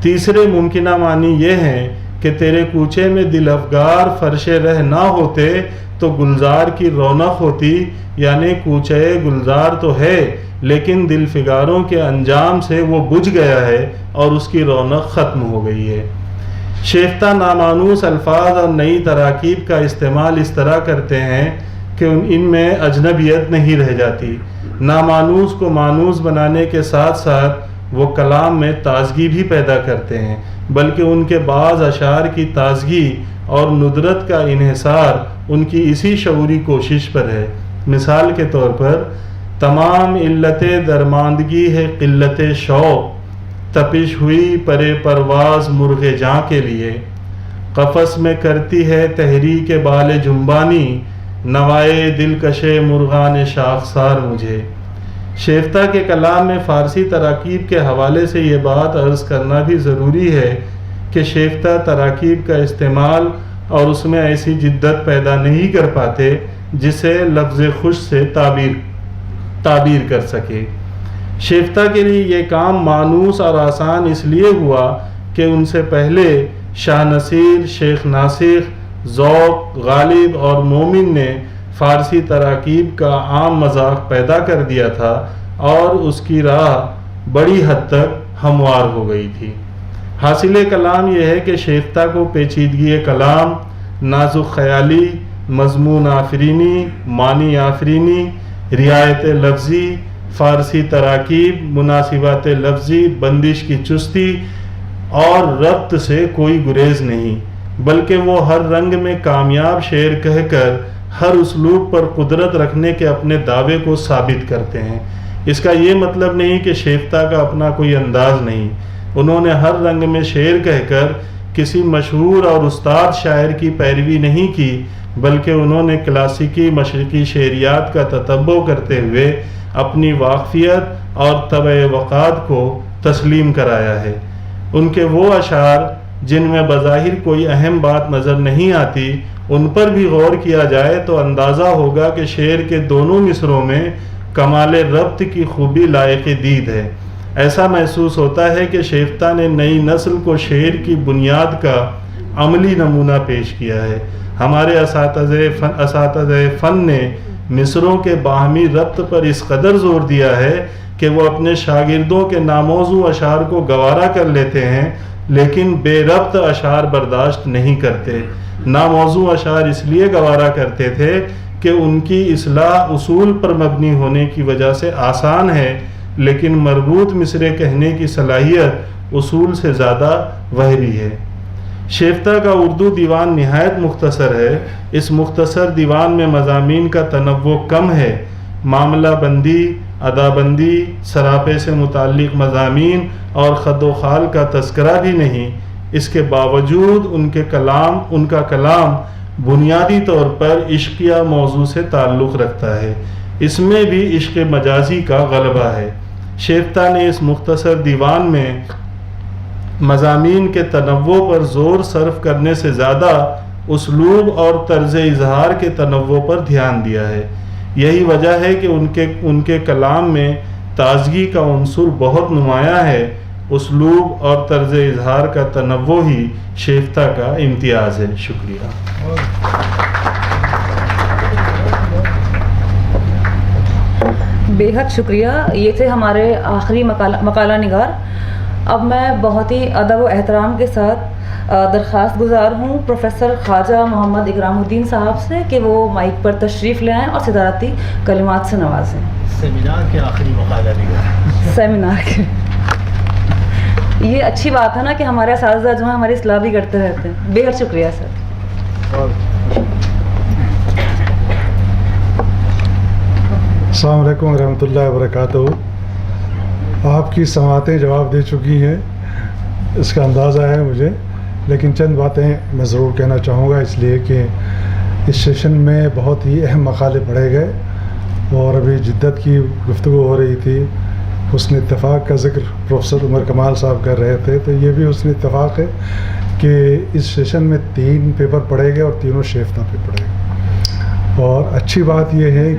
Speaker 5: تیسرے ممکنہ معنی یہ ہیں کہ تیرے کوچے میں دل افگار فرش رہ نہ ہوتے تو گلزار کی رونق ہوتی، یعنی کوچے گلزار تو ہے لیکن دل فگاروں کے انجام سے وہ بجھ گیا ہے اور اس کی رونق ختم ہو گئی ہے۔ شیفتہ نامانوس الفاظ اور نئی تراکیب کا استعمال اس طرح کرتے ہیں کہ ان میں اجنبیت نہیں رہ جاتی۔ نامانوس کو مانوس بنانے کے ساتھ ساتھ وہ کلام میں تازگی بھی پیدا کرتے ہیں، بلکہ ان کے بعض اشعار کی تازگی اور ندرت کا انحصار ان کی اسی شعوری کوشش پر ہے۔ مثال کے طور پر، تمام علت درماندگی ہے قلت شوق، تپش ہوئی پرے پرواز مرغ جاں کے لیے، قفس میں کرتی ہے تحریک بال جنبانی، نوائے دلکشے مرغان شاخسار مجھے۔ شیفتہ کے کلام میں فارسی تراکیب کے حوالے سے یہ بات عرض کرنا بھی ضروری ہے کہ شیفتہ تراکیب کا استعمال اور اس میں ایسی جدت پیدا نہیں کر پاتے جسے لفظ خوش سے تعبیر کر سکے۔ شیفتہ کے لیے یہ کام مانوس اور آسان اس لیے ہوا کہ ان سے پہلے شاہ نصیر، شیخ ناسخ، ذوق، غالب اور مومن نے فارسی تراکیب کا عام مذاق پیدا کر دیا تھا اور اس کی راہ بڑی حد تک ہموار ہو گئی تھی۔ حاصل کلام یہ ہے کہ شیفتہ کو پیچیدگی کلام، نازک خیالی، مضمون آفرینی، معنی آفرینی، رعایت لفظی، فارسی تراکیب، مناسبات لفظی، بندش کی چستی اور ربط سے کوئی گریز نہیں، بلکہ وہ ہر رنگ میں کامیاب شعر کہہ کر ہر اسلوب پر قدرت رکھنے کے اپنے دعوے کو ثابت کرتے ہیں۔ اس کا یہ مطلب نہیں کہ شیفتہ کا اپنا کوئی انداز نہیں، انہوں نے ہر رنگ میں شعر کہہ کر کسی مشہور اور استاد شاعر کی پیروی نہیں کی، بلکہ انہوں نے کلاسیکی مشرقی شعریات کا تتبع کرتے ہوئے اپنی واقفیت اور طبع وقات کو تسلیم کرایا ہے۔ ان کے وہ اشعار جن میں بظاہر کوئی اہم بات نظر نہیں آتی، ان پر بھی غور کیا جائے تو اندازہ ہوگا کہ شعر کے دونوں مصروں میں کمال ربط کی خوبی لائق دید ہے۔ ایسا محسوس ہوتا ہے کہ شیفتہ نے نئی نسل کو شعر کی بنیاد کا عملی نمونہ پیش کیا ہے۔ ہمارے اساتذہ فن نے مصروں کے باہمی ربط پر اس قدر زور دیا ہے کہ وہ اپنے شاگردوں کے ناموضوع اشعار کو گوارا کر لیتے ہیں، لیکن بے ربط اشعار برداشت نہیں کرتے۔ ناموضوع اشعار اس لیے گوارا کرتے تھے کہ ان کی اصلاح اصول پر مبنی ہونے کی وجہ سے آسان ہے، لیکن مربوط مصرے کہنے کی صلاحیت اصول سے زیادہ وہری ہے۔ شیفتہ کا اردو دیوان نہایت مختصر ہے۔ اس مختصر دیوان میں مضامین کا تنوع کم ہے، معاملہ بندی، ادا بندی، سراپے سے متعلق مضامین اور خد و خال کا تذکرہ بھی نہیں۔ اس کے باوجود ان کا کلام بنیادی طور پر عشقیہ موضوع سے تعلق رکھتا ہے، اس میں بھی عشق مجازی کا غلبہ ہے۔ شیفتہ نے اس مختصر دیوان میں مضامین کے تنوع پر زور صرف کرنے سے زیادہ اسلوب اور طرز اظہار کے تنوع پر دھیان دیا ہے۔ یہی وجہ ہے کہ ان کے کلام میں تازگی کا عنصر بہت نمایاں ہے۔ اسلوب اور طرز اظہار کا تنوع ہی شیفتہ کا امتیاز ہے۔ شکریہ۔
Speaker 2: بے حد شکریہ۔ یہ تھے ہمارے آخری مقالہ نگار۔ اب میں بہت ہی ادب و احترام کے ساتھ درخواست گزار ہوں پروفیسر خواجہ محمد اکرام الدین صاحب سے کہ وہ مائک پر تشریف لے آئیں اور صدارتی کلمات سے نوازیں۔
Speaker 3: سیمینار کے آخری مقالہ نگار،
Speaker 2: سیمینار کے یہ اچھی بات ہے نا کہ ہمارے اساتذہ جو ہیں ہماری اصلاح بھی کرتے رہتے ہیں۔ بے حد شکریہ سر۔
Speaker 6: السلام علیکم ورحمۃ اللہ وبرکاتہ۔ آپ کی سماعتیں جواب دے چکی ہیں، اس کا اندازہ ہے مجھے، لیکن چند باتیں میں ضرور کہنا چاہوں گا، اس لیے کہ اس سیشن میں بہت ہی اہم مقالے پڑھے گئے اور ابھی جدت کی گفتگو ہو رہی تھی۔ حسن اتفاق کا ذکر پروفیسر عمر کمال صاحب کر رہے تھے، تو یہ بھی حسن اتفاق ہے کہ اس سیشن میں 3 پیپر پڑھے گئے اور تینوں شیفتہ پہ پڑھے گئے۔ اور اچھی بات یہ ہے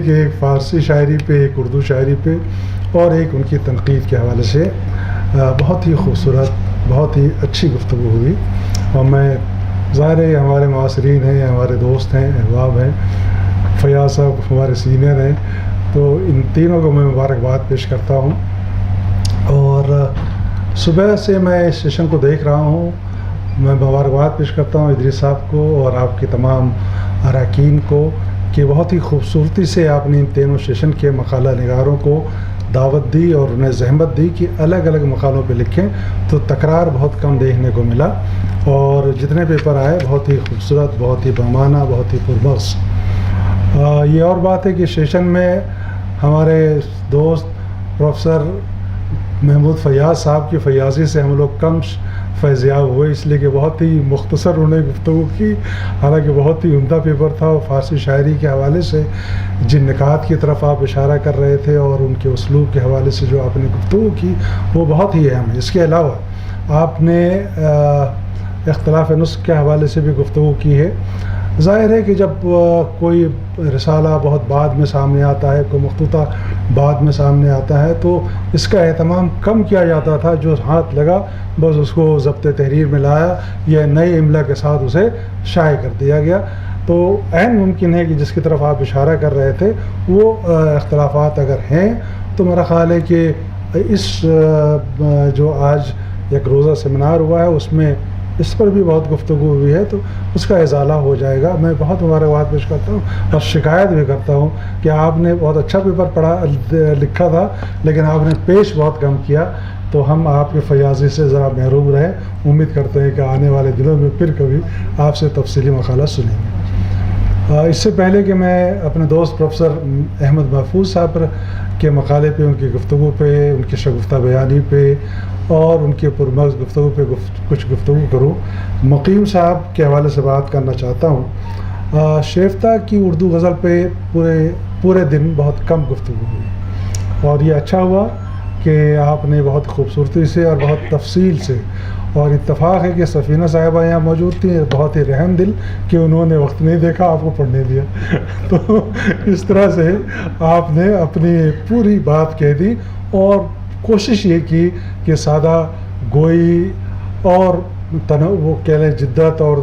Speaker 6: کہ ایک فارسی شاعری پہ، ایک اردو شاعری پہ اور ایک ان کی تنقید کے حوالے سے بہت ہی خوبصورت، بہت ہی اچھی گفتگو ہوئی۔ اور میں ظاہر ہے ہمارے معاصرین ہیں، ہمارے دوست ہیں، احباب ہیں، فیاض صاحب ہمارے سینئر ہیں، تو ان تینوں کو میں مبارکباد پیش کرتا ہوں۔ اور صبح سے میں اس سیشن کو دیکھ رہا ہوں، میں مبارکباد پیش کرتا ہوں ادریس صاحب کو اور آپ کے تمام اراکین کو کہ بہت ہی خوبصورتی سے آپ نے ان تینوں سیشن کے مقالہ نگاروں کو دعوت دی اور انہیں زحمت دی کہ الگ الگ مقالوں پہ لکھیں، تو تکرار بہت کم دیکھنے کو ملا اور جتنے پیپر آئے بہت ہی خوبصورت، بہت ہی بامانہ، بہت ہی پرمغز۔ یہ اور بات ہے کہ سیشن میں ہمارے دوست پروفیسر محمود فیاض صاحب کی فیاضی سے ہم لوگ کم فیضیاب ہوئے، اس لیے کہ بہت ہی مختصر انہوں نے گفتگو کی، حالانکہ بہت ہی عمدہ پیپر تھا اور فارسی شاعری کے حوالے سے جن نکات کی طرف آپ اشارہ کر رہے تھے اور ان کے اسلوب کے حوالے سے جو آپ نے گفتگو کی وہ بہت ہی اہم ہے۔ اس کے علاوہ آپ نے اختلاف نسخ کے حوالے سے بھی گفتگو کی ہے۔ ظاہر ہے کہ جب کوئی رسالہ بہت بعد میں سامنے آتا ہے، کوئی مخطوطہ بعد میں سامنے آتا ہے، تو اس کا اہتمام کم کیا جاتا تھا. جو ہاتھ لگا بس اس کو ضبط تحریر میں لایا یا نئے املا کے ساتھ اسے شائع کر دیا گیا. تو عین ممکن ہے کہ جس کی طرف آپ اشارہ کر رہے تھے وہ اختلافات اگر ہیں تو میرا خیال ہے کہ اس جو آج ایک روزہ سیمینار ہوا ہے اس میں اس پر بھی بہت گفتگو ہوئی ہے، تو اس کا ازالہ ہو جائے گا. میں بہت مبارکباد پیش کرتا ہوں اور شکایت بھی کرتا ہوں کہ آپ نے بہت اچھا پیپر لکھا تھا لیکن آپ نے پیش بہت کم کیا، تو ہم آپ کے فیاضی سے ذرا محروم رہے. امید کرتے ہیں کہ آنے والے دنوں میں پھر کبھی آپ سے تفصیلی مقالہ سنیں گے. اس سے پہلے کہ میں اپنے دوست پروفیسر احمد محفوظ صاحب کے مقالے پہ، ان کی گفتگو پہ، ان کی شگفتہ بیانی پہ اور ان کے پرمغز گفتگو پہ کچھ گفتگو کروں، مقیم صاحب کے حوالے سے بات کرنا چاہتا ہوں. شیفتہ کی اردو غزل پہ پورے دن بہت کم گفتگو ہوئی اور یہ اچھا ہوا کہ آپ نے بہت خوبصورتی سے اور بہت تفصیل سے، اور اتفاق ہے کہ سفینہ صاحبہ یہاں موجود تھیں، بہت ہی رحم دل کہ انہوں نے وقت نہیں دیکھا آپ کو پڑھنے دیا. تو اس طرح سے آپ نے اپنی پوری بات کہہ دی اور کوشش یہ کی کہ سادہ گوئی اور وہ کہہ لیں جدت اور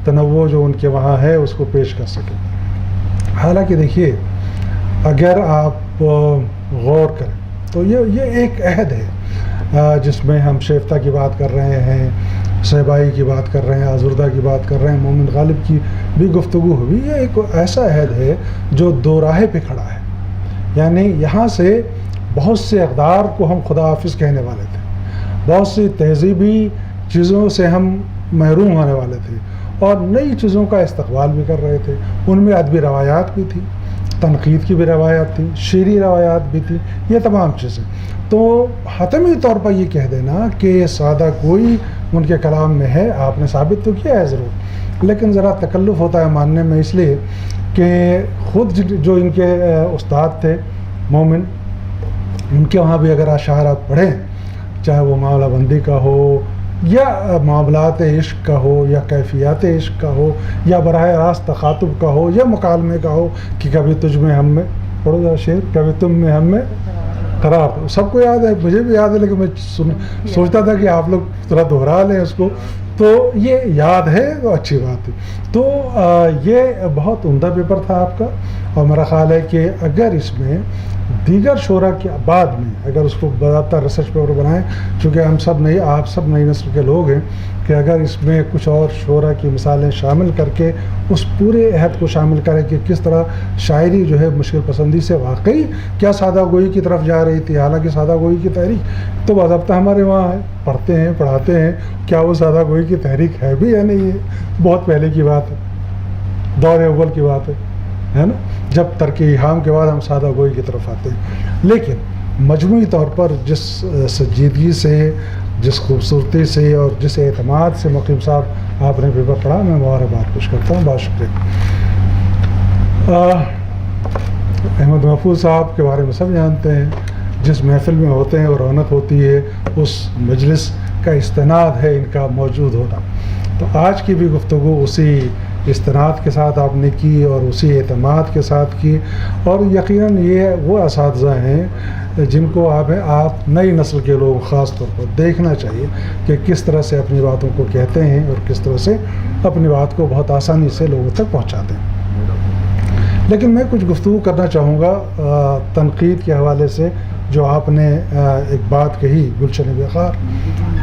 Speaker 6: تنوع جو ان کے وہاں ہے اس کو پیش کر سکیں. حالانکہ دیکھیے اگر آپ غور کریں تو یہ ایک عہد ہے جس میں ہم شیفتہ کی بات کر رہے ہیں، صہبائی کی بات کر رہے ہیں، آزردہ کی بات کر رہے ہیں، مومن غالب کی بھی گفتگو ہوئی. یہ ایک ایسا عہد ہے جو دو راہے پہ کھڑا ہے. یعنی یہاں سے بہت سے اقدار کو ہم خدا حافظ کہنے والے تھے، بہت سی تہذیبی چیزوں سے ہم محروم ہونے والے تھے اور نئی چیزوں کا استقبال بھی کر رہے تھے. ان میں ادبی روایات بھی تھی، تنقید کی بھی روایات تھی، شعری روایات بھی تھی، یہ تمام چیزیں. تو حتمی طور پر یہ کہہ دینا کہ سادہ گوئی ان کے کلام میں ہے، آپ نے ثابت تو کیا ہے ضرور، لیکن ذرا تکلف ہوتا ہے ماننے میں، اس لیے کہ خود جو ان کے استاد تھے مومن، ان کے وہاں بھی اگر اشعار آپ پڑھیں، چاہے وہ معاملہ بندی کا ہو یا معاملات عشق کا ہو یا کیفیات عشق کا ہو یا براہ راست تخاطب کا ہو یا مکالمے کا ہو کہ کبھی تجھ میں ہم میں، پڑھو ذرا شعر، کبھی تم میں ہم میں قرار. سب کو یاد ہے، مجھے بھی یاد ہے، لیکن میں سوچتا تھا کہ آپ لوگ تھوڑا دہرا لیں اس کو. تو یہ یاد ہے تو اچھی بات ہے. تو یہ بہت عمدہ پیپر تھا آپ کا، اور میرا خیال ہے کہ اگر اس میں دیگر شعراء کے بعد میں اگر اس کو باضابطہ ریسرچ پیپر بنائیں، چونکہ ہم سب نئی، آپ سب نئی نسل کے لوگ ہیں، کہ اگر اس میں کچھ اور شعراء کی مثالیں شامل کر کے اس پورے عہد کو شامل کریں کہ کس طرح شاعری جو ہے مشکل پسندی سے واقعی کیا سادہ گوئی کی طرف جا رہی تھی، حالانکہ سادہ گوئی کی تحریک تو باضابطہ ہمارے وہاں ہے، پڑھتے ہیں پڑھاتے ہیں، کیا وہ سادہ گوئی کی تحریک ہے بھی یا نہیں ہے، بہت پہلے کی بات ہے، دور اول کی بات ہے نا، جب ترک ایہام کے بعد ہم سادہ گوئی کی طرف آتے ہیں. لیکن مجموعی طور پر جس سنجیدگی سے، جس خوبصورتی سے اور جس اعتماد سے مقیم صاحب آپ نے پیپر پڑھا، میں مبارکباد پیش کرتا ہوں. بہت شکریہ. احمد محفوظ صاحب کے بارے میں سب جانتے ہیں، جس محفل میں ہوتے ہیں اور رونق ہوتی ہے اس مجلس کا استناد ہے ان کا موجود ہونا. تو آج کی بھی گفتگو اسی استناد کے ساتھ آپ نے کی اور اسی اعتماد کے ساتھ کی، اور یقیناً یہ وہ اساتذہ ہیں جن کو آپ نئی نسل کے لوگ خاص طور پر دیکھنا چاہیے کہ کس طرح سے اپنی باتوں کو کہتے ہیں اور کس طرح سے اپنی بات کو بہت آسانی سے لوگوں تک پہنچاتے ہیں. لیکن میں کچھ گفتگو کرنا چاہوں گا تنقید کے حوالے سے. جو آپ نے ایک بات کہی گلشن بخار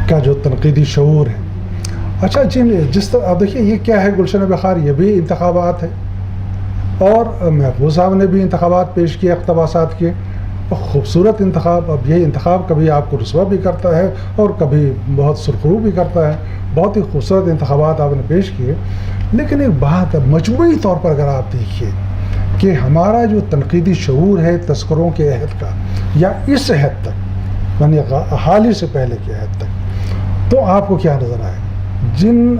Speaker 6: کا جو تنقیدی شعور ہے، اچھا جس طرح اب دیکھیے یہ کیا ہے گلشن بخار، یہ بھی انتخابات ہے، اور محفوظ صاحب نے بھی انتخابات پیش کیے، اقتباسات کیے، خوبصورت انتخاب. اب یہ انتخاب کبھی آپ کو رسوا بھی کرتا ہے اور کبھی بہت سرخرو بھی کرتا ہے. بہت ہی خوبصورت انتخابات آپ نے پیش کیے. لیکن ایک بات ہے، مجموعی طور پر اگر آپ دیکھیے کہ ہمارا جو تنقیدی شعور ہے تذکروں کے عہد کا یا اس عہد تک، یعنی حال ہی سے پہلے کے عہد تک، تو آپ کو کیا نظر آئے؟ جن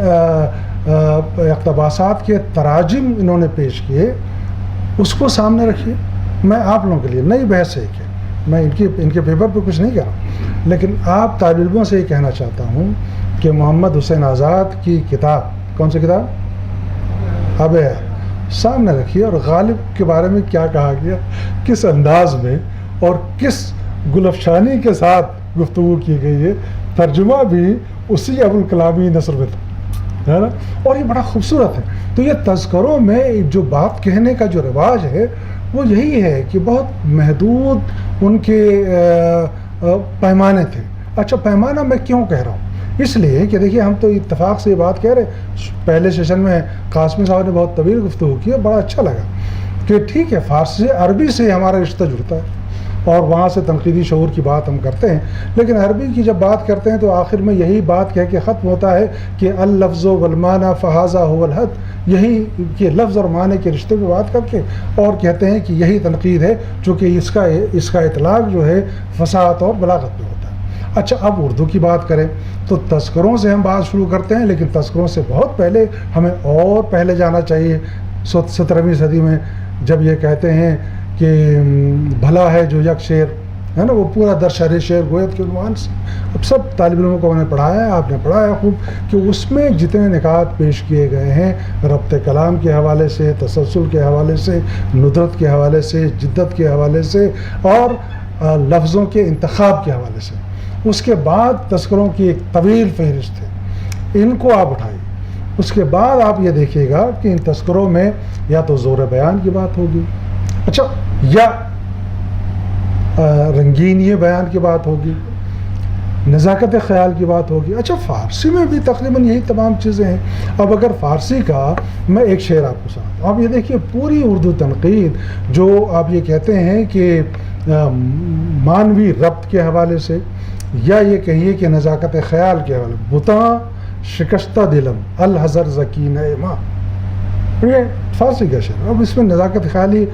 Speaker 6: اقتباسات کے تراجم انہوں نے پیش کیے اس کو سامنے رکھیے. میں آپ لوگوں کے لیے نئی بحث ہے کہ میں ان کے پیپر پہ کچھ نہیں کہہ رہا، لیکن آپ طالب علموں سے یہ کہنا چاہتا ہوں کہ محمد حسین آزاد کی کتاب، کون سی کتاب؟ اب سامنے رکھیے اور غالب کے بارے میں کیا کہا گیا، کس انداز میں اور کس گلفشانی کے ساتھ گفتگو کی گئی ہے. ترجمہ بھی اسی ابوالکلامی نثر میں تھا، ہے نا، اور یہ بڑا خوبصورت ہے. تو یہ تذکروں میں جو بات کہنے کا جو رواج ہے وہ یہی ہے کہ بہت محدود ان کے پیمانے تھے. اچھا پیمانہ میں کیوں کہہ رہا ہوں؟ اس لیے کہ دیکھیے ہم تو اتفاق سے یہ بات کہہ رہے، پہلے سیشن میں قاسمی صاحب نے بہت طویل گفتگو کی، بڑا اچھا لگا کہ ٹھیک ہے فارسی سے عربی سے ہمارا رشتہ جڑتا ہے اور وہاں سے تنقیدی شعور کی بات ہم کرتے ہیں، لیکن عربی کی جب بات کرتے ہیں تو آخر میں یہی بات کہہ کے ختم ہوتا ہے کہ اللفظ والمعنی فہذا هو الحد، یہی کہ لفظ اور معنی کے رشتے پہ بات کر کے اور کہتے ہیں کہ یہی تنقید ہے، چونکہ اس کا اطلاق جو ہے فصاحت اور بلاغت پہ ہوتا ہے. اچھا اب اردو کی بات کریں تو تذکروں سے ہم بات شروع کرتے ہیں، لیکن تذکروں سے بہت پہلے ہمیں اور پہلے جانا چاہیے. 17ویں صدی میں جب یہ کہتے ہیں کہ بھلا ہے جو یک شعر ہے نا، وہ پورا در شہر شعر گوید کے عنوان سے اب سب طالب علموں کو میں نے پڑھایا ہے، آپ نے پڑھایا خوب، کہ اس میں جتنے نکات پیش کیے گئے ہیں ربط کلام کے حوالے سے، تسلسل کے حوالے سے، ندرت کے حوالے سے، جدت کے حوالے سے اور لفظوں کے انتخاب کے حوالے سے، اس کے بعد تذکروں کی ایک طویل فہرست ہے، ان کو آپ اٹھائیے. اس کے بعد آپ یہ دیکھیے گا کہ ان تذکروں میں یا تو زور بیان کی بات ہوگی، اچھا، یا رنگینی بیان کی بات ہوگی، نزاکت خیال کی بات ہوگی. اچھا فارسی میں بھی تقریباً یہی تمام چیزیں ہیں. اب اگر فارسی کا میں ایک شعر آپ کو سناتا ہوں، آپ یہ دیکھیے پوری اردو تنقید جو آپ یہ کہتے ہیں کہ مانوی ربط کے حوالے سے یا یہ کہیے کہ نزاکت خیال کے حوالے، بتاں شکستہ دلم الحذر ذکین ماں، یہ فارسی کا شعر. اب اس میں نزاکت خیالی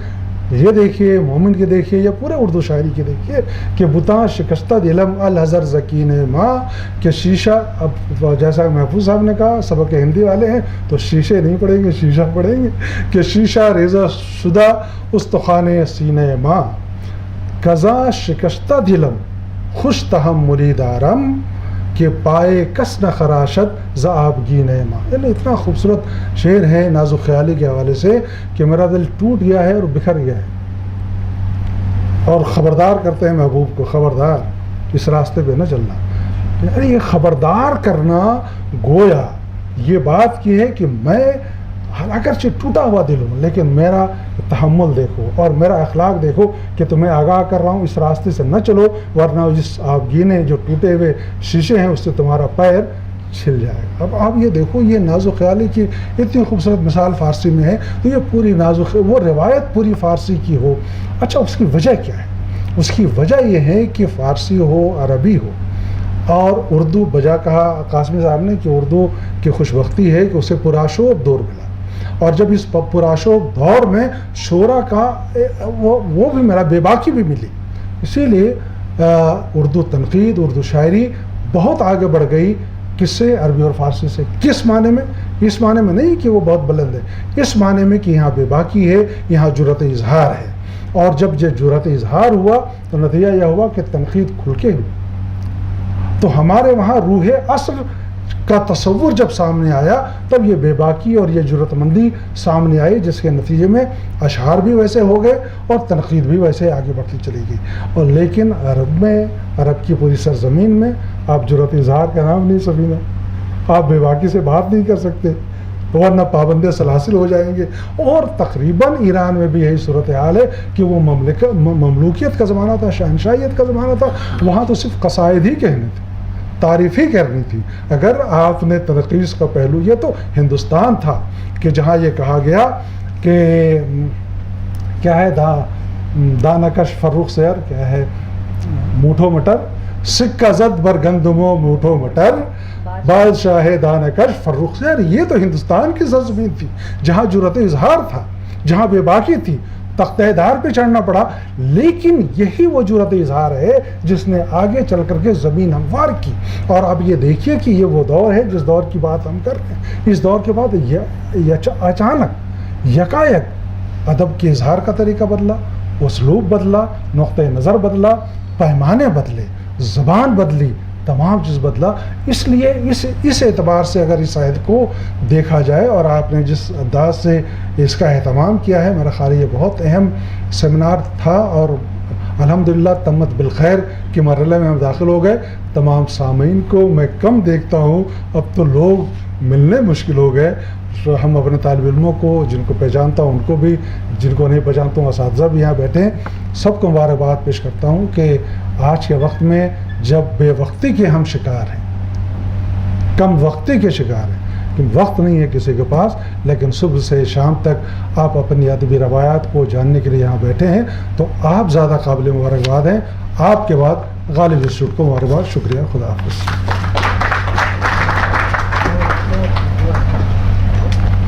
Speaker 6: یہ دیکھیے، مومن کے دیکھیے یا پورے اردو شاعری کے دیکھیے کہ بتاں شکستہ دلم الحذر ذکین ماں، کہ شیشہ، اب جیسا محفوظ صاحب نے کہا سبق ہندی والے ہیں تو شیشے نہیں پڑھیں گے، شیشہ پڑھیں گے، کہ شیشہ ریزہ شدہ استخوان سینہ ماں، کزا شکستہ دلم خوش تہم مریدارم، کہ پائے کس نہ خراشت ز آبگین ماں. یعنی اتنا خوبصورت شعر ہے ناز و خیالی کے حوالے سے کہ میرا دل ٹوٹ گیا ہے اور بکھر گیا ہے. اور خبردار کرتے ہیں محبوب کو، خبردار اس راستے پہ نہ چلنا. یعنی یہ خبردار کرنا گویا یہ بات کی ہے کہ میں اگرچہ ٹوٹا ہوا دل ہوں لیکن میرا تحمل دیکھو اور میرا اخلاق دیکھو کہ تمہیں آگاہ کر رہا ہوں، اس راستے سے نہ چلو ورنہ جس آبگینے جو ٹوٹے ہوئے شیشے ہیں اس سے تمہارا پیر چھل جائے گا. اب آپ یہ دیکھو یہ ناز و خیالی کی اتنی خوبصورت مثال فارسی میں ہے، تو یہ پوری ناز و وہ روایت پوری فارسی کی ہو. اچھا اس کی وجہ کیا ہے؟ اس کی وجہ یہ ہے کہ فارسی ہو، عربی ہو اور اردو، بجا کہا قاسمی صاحب نے کہ اردو کی خوشبختی ہے کہ اسے پرآشوب دور ملا، اور جب اس پرآشوب دور میں شعرا کا وہ بھی ملا، بے باکی بھی ملی. اسی لیے اردو تنقید، اردو شاعری بہت آگے بڑھ گئی کس سے؟ عربی اور فارسی سے. کس معنی میں؟ اس معنی میں نہیں کہ وہ بہت بلند ہے، اس معنی میں کہ یہاں بے باکی ہے، یہاں جرأت اظہار ہے. اور جب یہ جرأت اظہار ہوا تو نتیجہ یہ ہوا کہ تنقید کھل کے ہوئی. تو ہمارے وہاں روح اصل کا تصور جب سامنے آیا تب یہ بے باکی اور یہ جرأت مندی سامنے آئی، جس کے نتیجے میں اشعار بھی ویسے ہو گئے اور تنقید بھی ویسے آگے بڑھتی چلی گئی. اور لیکن عرب میں، عرب کی پوری سرزمین میں آپ جرأت اظہار کا نام نہیں سفینہ، آپ بے باکی سے بات نہیں کر سکتے ورنہ پابند سلاسل ہو جائیں گے. اور تقریباً ایران میں بھی یہی صورتحال ہے کہ وہ مملوکیت کا زمانہ تھا، شہنشاہیت کا زمانہ تھا، وہاں تو صرف قصائد ہی کہنے تھے، تعریف ہی کرنی تھی. اگر آپ نے تنقید کا پہلو، یہ تو ہندوستان تھا کہ جہاں یہ کہا گیا کہ کیا ہے دانکش فروخ سیر، کیا ہے موٹھو مٹر، سکہ زد بر گندمو موٹھو مٹر، بادشاہ دانکش فروخ سیر. یہ تو ہندوستان کی سرزمین تھی جہاں جرأت اظہار تھا، جہاں بے باکی تھی، تختہ دار پہ چڑھنا پڑا. لیکن یہی وہ جرأت اظہار ہے جس نے آگے چل کر کے زمین ہموار کی. اور اب یہ دیکھیے کہ یہ وہ دور ہے جس دور کی بات ہم کر رہے ہیں. اس دور کے بعد اچانک یکایک ادب کے اظہار کا طریقہ بدلا، اسلوب بدلا، نقطہ نظر بدلا، پیمانے بدلے، زبان بدلی، تمام چیز بدلا. اس لیے اس اعتبار سے اگر اس عہد کو دیکھا جائے اور آپ نے جس انداز سے اس کا اہتمام کیا ہے، میرا خیال ہے یہ بہت اہم سیمینار تھا اور الحمدللہ تمت بالخیر کے مرحلے میں ہم داخل ہو گئے. تمام سامعین کو میں کم دیکھتا ہوں، اب تو لوگ ملنے مشکل ہو گئے. ہم اپنے طالب علموں کو جن کو پہچانتا ہوں ان کو بھی، جن کو نہیں پہچانتا ہوں اساتذہ بھی یہاں بیٹھے ہیں، سب کو مبارکباد پیش کرتا ہوں کہ آج کے وقت میں جب بے وقتی کے ہم شکار ہیں، کم وقتی کے شکار ہیں کہ وقت نہیں ہے کسی کے پاس، لیکن صبح سے شام تک آپ اپنی ادبی روایات کو جاننے کے لیے یہاں بیٹھے ہیں، تو آپ زیادہ قابل مبارکباد ہیں. آپ کے بعد غالب انسٹیٹیوٹ کو مبارکباد. شکریہ. خدا حافظ.